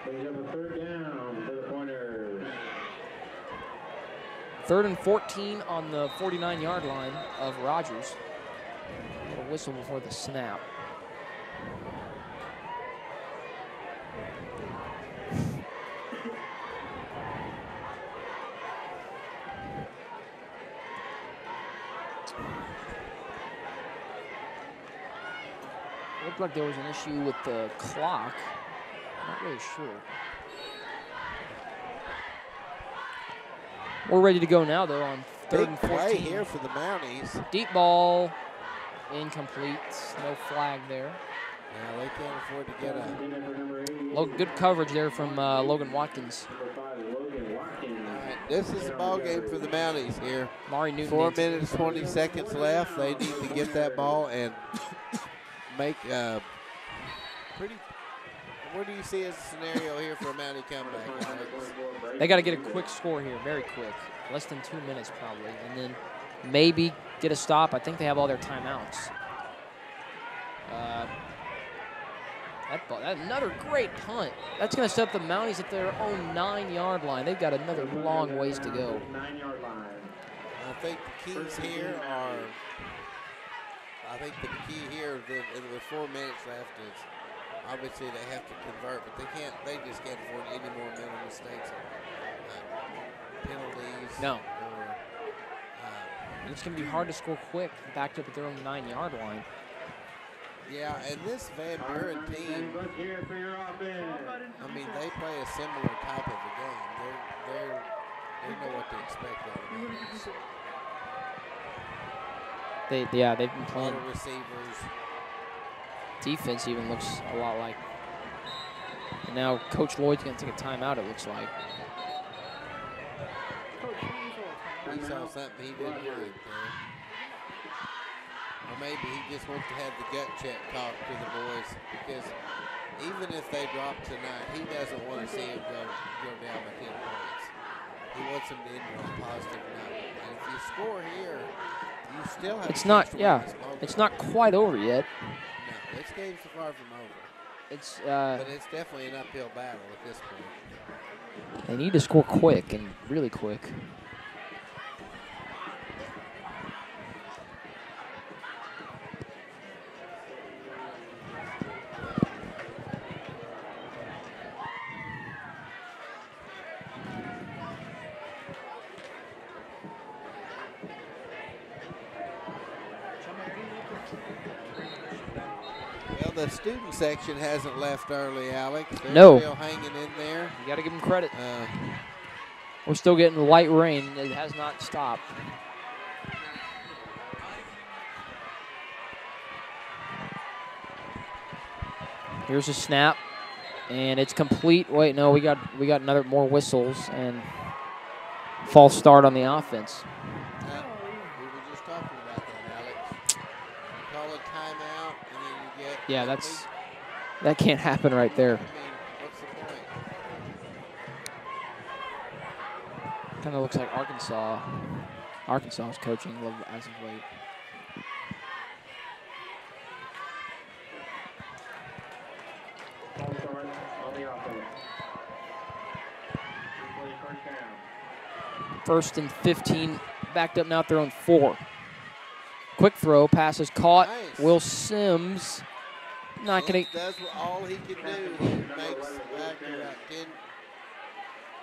Brings up a 3rd down for the Pointers. 3rd and 14 on the 49-yard line of Rogers. A whistle before the snap. Looked like there was an issue with the clock. Not really sure. We're ready to go now, though, on 3rd and 14. Play here for the Mounties. Deep ball, incomplete. No flag there. Yeah, they can't afford to get a. Good coverage there from Logan Watkins. This is the ball game for the Mounties here. Mari Newton 4 needs it. minutes, 20 seconds left. They need to get that ball and make pretty. What do you see as a scenario here for a Mountie comeback, Alex? They got to get a quick score here, very quick. Less than 2 minutes probably. And then maybe get a stop. I think they have all their timeouts. Another great punt. That's going to set up the Mounties at their own 9-yard line. They've got another long ways to go. 9-yard line. I think the keys here are. I think the key here with 4 minutes left is obviously they have to convert, but they can't. They just can't afford any more mental mistakes, penalties. No. It's going to be hard to score quick, backed up at their own 9-yard line. Yeah, and this Van Buren team, I mean, they play a similar type of a game. They know what to expect out of it. They've been playing. Auto receivers. Defense even looks a lot like. And now Coach Lloyd's going to take a timeout, it looks like. He saw something he didn't like there. Or maybe he just wants to have the gut check talk to the boys, because even if they drop tonight, he doesn't want to see them go down by 10 points. He wants them to end on a positive note. And if you score here, you still have it's not, yeah, it's not quite over yet. No, this game's far from over. It's but it's definitely an uphill battle at this point. They need to score quick, and really quick. Well, the student section hasn't left early, Alex. They're No. still hanging in there. You got to give them credit. Uh, We're still getting light rain. It has not stopped. Here's a snap, and it's complete. Wait, no, we got another more whistles and false start on the offense. we were just talking about that, Alex. You call a timeout, and then you get. Yeah, that can't happen right there. I mean, what's the point? Kind of looks like Arkansas. Arkansas is coaching as of late. First and 15, backed up now at their own 4. Quick throw, pass is caught. Nice. Will Sims not going to. Does all he can do. He makes back about 10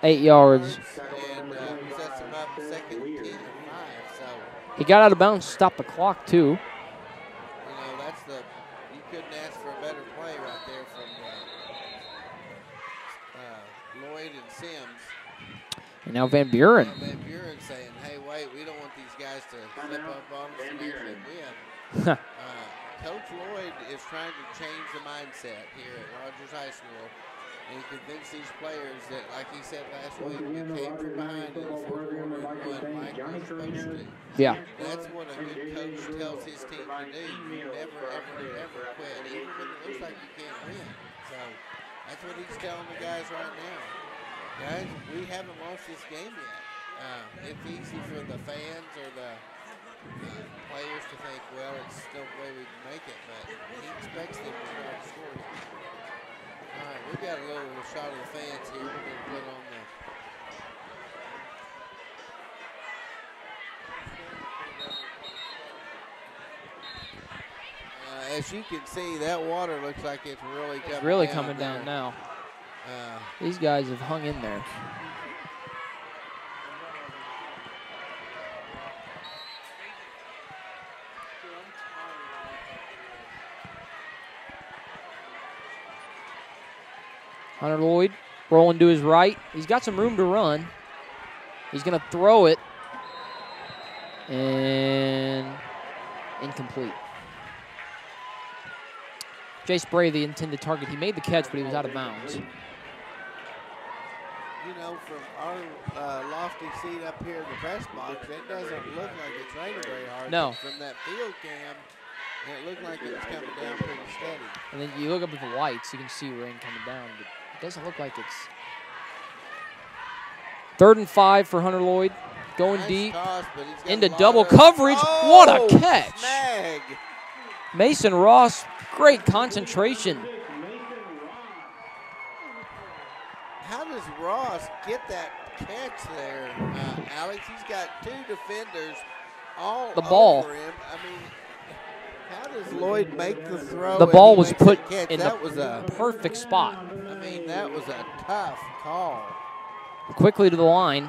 8 yards. and sets him up second 10 and 5. So, He got out of bounds, stopped the clock too. you know, you couldn't ask for a better play right there from Lloyd and Sims. And now Van Buren. Van Buren saying, hey, wait, we don't want these guys to slip up on us and actually win. Coach Lloyd is trying to change the mindset here at Rogers High School and convince these players that, like he said last week, you came from behind in the fourth quarter and won like you're supposed to. Yeah. That's what a good coach tells his team to do. You never, ever quit, even when it looks like you can't win. So that's what he's telling the guys right now. Guys, we haven't lost this game yet. It's easy for the fans or the players to think, well, it's still the way we can make it, but he expects them to try to score here. All right, we've got a little shot of the fans here. We're going to put on the as you can see, that water looks like it's really coming down. It's really coming down now. These guys have hung in there. Hunter Lloyd rolling to his right. He's got some room to run. He's going to throw it. And incomplete. Jay Spray, the intended target. He made the catch, but he was out of bounds. you know, from our lofty seat up here in the press box, it doesn't look like it's raining very hard. No. But from that field cam, it looked like it was coming down pretty steady. And then you look up at the lights, you can see rain coming down, but it doesn't look like it's. 3rd and 5 for Hunter Lloyd. Going Nice deep toss, but he's got into a lot double of- coverage. What a catch. Snag. Mason Ross, great concentration. How does Ross get that catch there, Alex? He's got 2 defenders all The ball. over him. I mean, how does Lloyd make the throw? The and ball he was makes put that catch? in That the was a, perfect spot. I mean, that was a tough call. Quickly to the line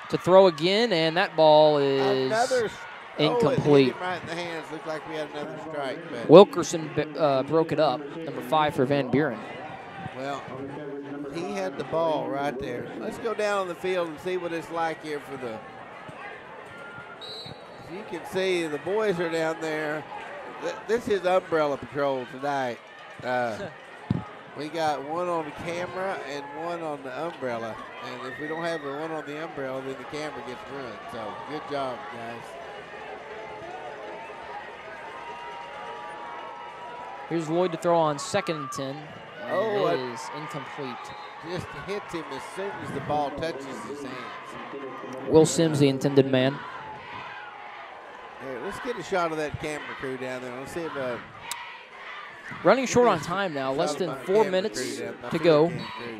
to throw again, and that ball is Another incomplete. It hit him right in the hands. Looked like we had another strike. But Wilkerson broke it up. Number 5 for Van Buren. well, he had the ball right there. Let's go down on the field and see what it's like here for the. As you can see, the boys are down there. This is umbrella patrol tonight. We got one on the camera and one on the umbrella. And if we don't have the one on the umbrella, then the camera gets ruined. So good job, guys. Here's Lloyd to throw on 2nd and 10. Oh, it is incomplete. Just hits him as soon as the ball touches his hands. Will Sims, the intended man. Here, let's get a shot of that camera crew down there. Let's see if Running short on time now. Less than 4 minutes to go.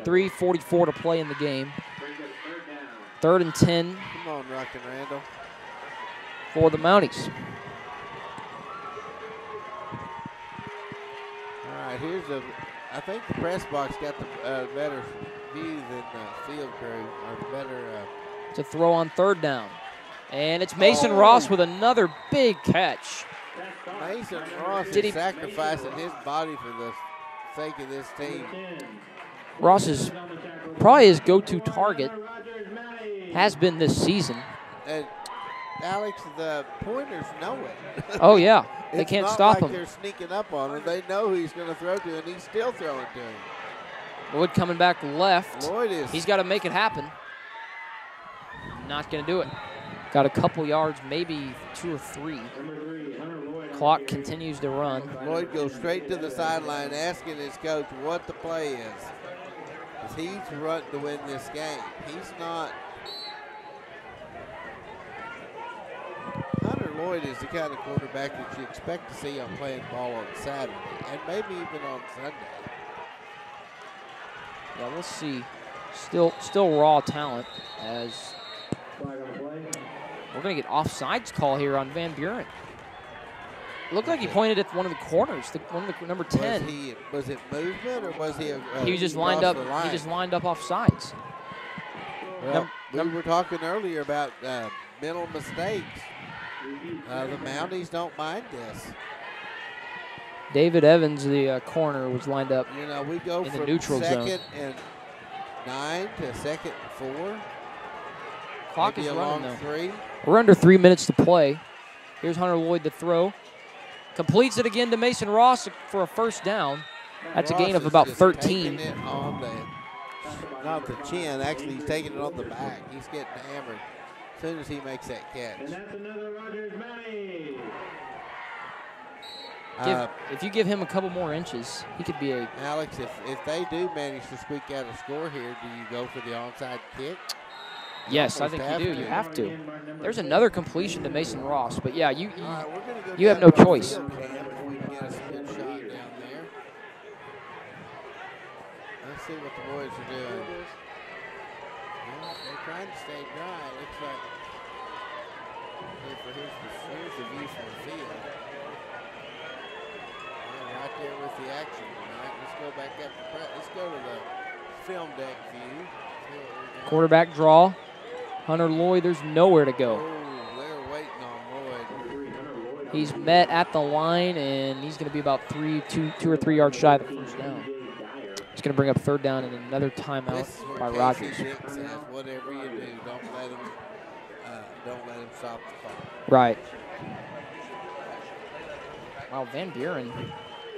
3:44 to play in the game. 3rd and 10 come on, Rock and Randall. for the Mounties. All right, here's the. I think the press box got the better view than the field crew, or the better. To throw on 3rd down. And it's Mason Ross with another big catch. Mason Ross Did he- is sacrificing his body for the sake of this team. Ross is probably his go-to target. Has been this season. And Alex, the Pointers know it. Oh, yeah. They It's can't not stop like him. they're sneaking up on him. They know who he's going to throw to, and he's still throwing to him. Lloyd coming back left. Lloyd is. He's got to make it happen. Not going to do it. Got a couple yards, maybe 2 or 3. Clock continues to run. Lloyd goes straight to the sideline asking his coach what the play is. 'Cause he's run to win this game. He's not. Hunter Lloyd is the kind of quarterback that you expect to see on playing ball on Saturday and maybe even on Sunday. Yeah, we'll see. Still raw talent as we're going to get offsides call here on Van Buren. It looked like he pointed at one of the corners, one of the number 10. Was it movement or was he? He was just lined up. He just lined up offsides. Well, we were talking earlier about mental mistakes. The Mounties don't mind this. David Evans, the corner, was lined up. You know, we go in the from neutral zone. 2nd and 9 to 2nd and 4. Clock Maybe is a running long though. 3. We're under 3 minutes to play. Here's Hunter Lloyd to throw. Completes it again to Mason Ross for a 1st down. That's a gain of Ross is about just 13. taking it on not the chin, actually he's taking it on the back. He's getting hammered as soon as he makes that catch. And that's another Rogers Mountie. If you give him a couple more inches, he could be a. Alex, if they do manage to squeak out a score here, do you go for the onside kick? Yes, I think you do. You have to. There's another completion to Mason Ross, but yeah, you All right, we're gonna go you have down no to our choice. field cam if we can get us a good shot down there. Let's see what the boys are doing. Well, they're trying to stay dry. It looks like. Here's the view from the field. Yeah, right there with the action tonight. Let's go back up to let's go to the film deck view. Quarterback draw. Hunter Lloyd, there's nowhere to go. Oh, they're waiting on Lloyd. He's met at the line, and he's going to be about 2 or 3 yards shy of the 1st down. He's going to bring up 3rd down and another timeout This is by where Rogers. Casey Dick says, whatever you do, don't let him stop the clock. Right. Wow, Van Buren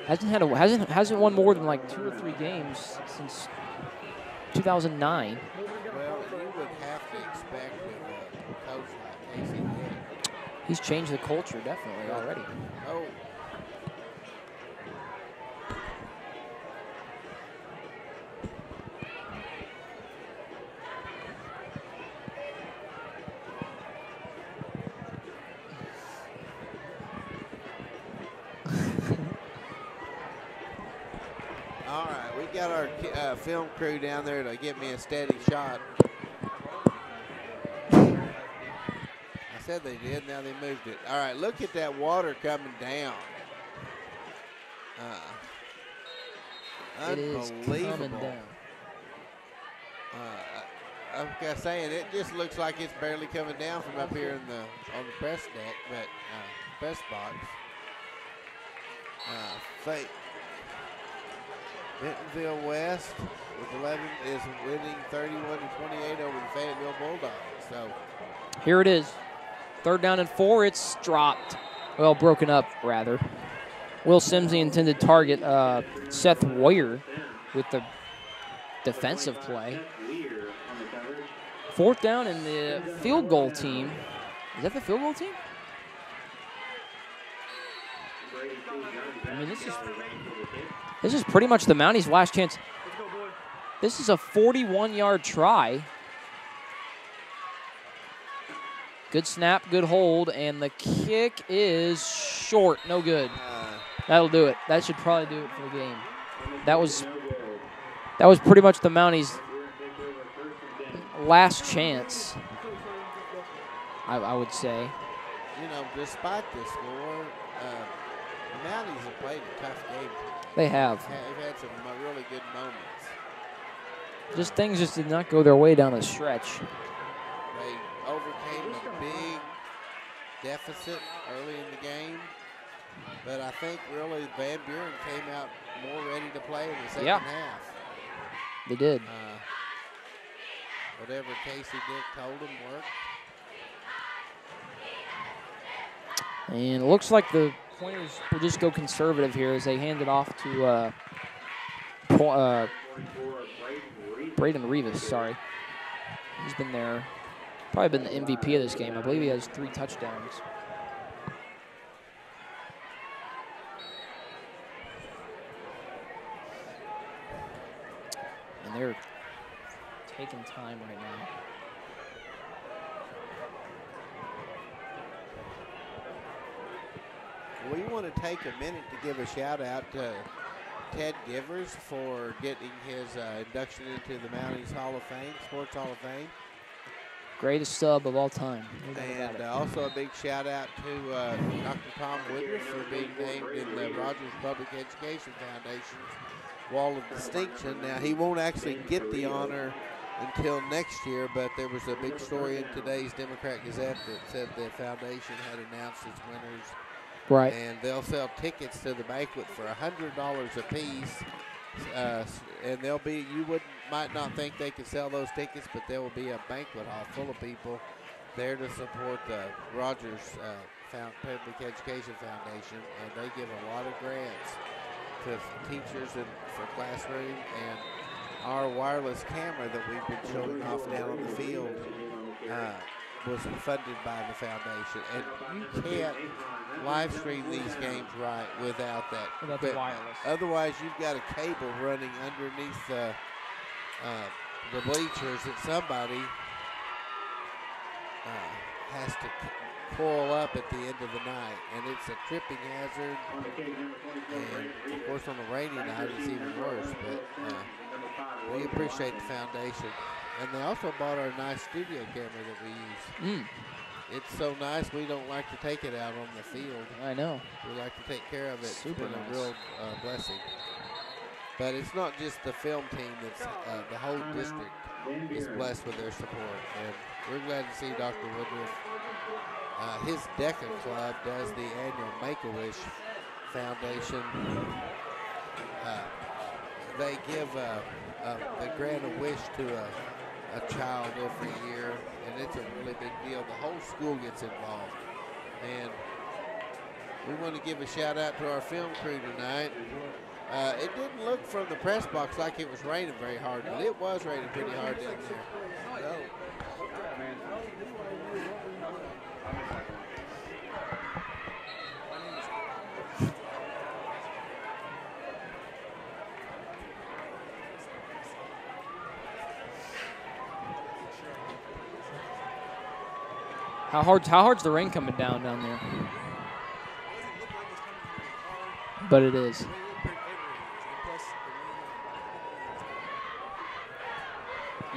hasn't won more than like 2 or 3 games since 2009. Well, you would have to expect with a coach like Casey Dick. He's changed the culture definitely already. Oh. All right, we got our film crew down there to get me a steady shot. I said they did, now they moved it. All right, look at that water coming down. It is Unbelievable. coming down. I'm saying it just looks like it's barely coming down from up here on the press deck, but press box. Bentonville West with 11 is winning 31-28 over the Fayetteville Bulldogs. So here it is. 3rd down and 4. It's dropped. Well, broken up, rather. Will Sims, the intended target. Seth Warrior with the defensive play. 4th down and the field goal team. Is that the field goal team? I mean, this is pretty much the Mounties' last chance. This is a 41-yard try. Good snap, good hold, and the kick is short. No good. That'll do it. That should probably do it for the game. That was pretty much the Mounties' last chance, I would say. You know, despite the score, the Mounties have played a tough game. They have. They've had some really good moments. Things just did not go their way down the stretch. They overcame a big deficit early in the game, but I think really Van Buren came out more ready to play in the second half. They did. Whatever Casey Dick told them worked. And it looks like the Pointers will just go conservative here as they hand it off to Braden Rivas, sorry. He's been there, probably been the MVP of this game. I believe he has 3 touchdowns. And they're taking time right now. We want to take a minute to give a shout out to Ted Givers for getting his induction into the Mounties Hall of Fame, Sports Hall of Fame. Greatest sub of all time. And also a big shout out to Dr. Tom Woodruff for being named in the Rogers Public Education Foundation's Wall of Distinction. Now, he won't actually get the honor until next year, but there was a big story in today's Democrat Gazette that said the foundation had announced its winners. Right. And they'll sell tickets to the banquet for $100 a piece. And they'll be, might not think they can sell those tickets, but there will be a banquet hall full of people there to support the Rogers Public Education Foundation. And they give a lot of grants to teachers and for classroom. And our wireless camera that we've been showing off down on the field was funded by the foundation. And you can't live stream these games right without that. Without the wireless. Otherwise, you've got a cable running underneath the bleachers that somebody has to coil up at the end of the night. And it's a tripping hazard. And, of course, on a rainy night, it's even worse. But we appreciate the foundation. And they also bought our nice studio camera that we use. It's so nice, we don't like to take it out on the field. I know. We like to take care of it. Super it's been nice. a real blessing. But it's not just the film team, that's the whole district is blessed with their support. And we're glad to see Dr. Woodruff. His DECA Club does the annual Make-A-Wish Foundation. They give they grant a wish to a child every year, and it's a really big deal. The whole school gets involved. And we want to give a shout out to our film crew tonight. It didn't look from the press box like it was raining very hard, but it was raining pretty hard down there. How hard's the rain coming down there? But it is.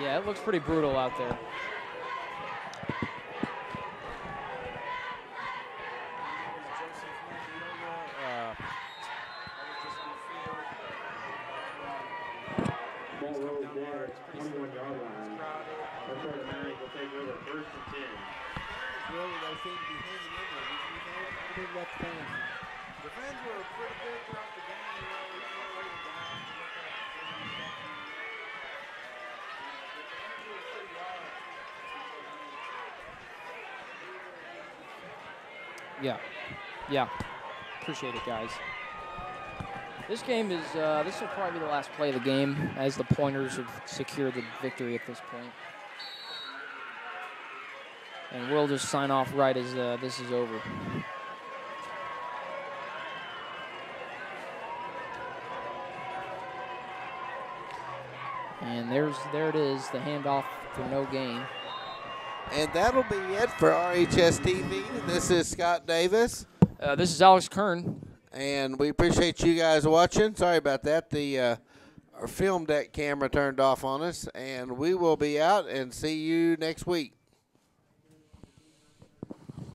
Yeah, it looks pretty brutal out there. Ball rolls there, 21-yard line. That's where the Mounties will take over 1st and 10. Really, they seem to be hanging in there. What do you think about the fans? The fans were pretty good throughout the game. You know, we weren't letting them down. It was pretty wild. Yeah. Appreciate it, guys. This game is, this will probably be the last play of the game as the Pointers have secured the victory at this point. And we'll just sign off right as this is over. And there it is, the handoff for no gain. And that'll be it for RHS TV. This is Scott Davis. This is Alex Kern. And we appreciate you guys watching. Sorry about that. Our film deck camera turned off on us. And we will be out and see you next week.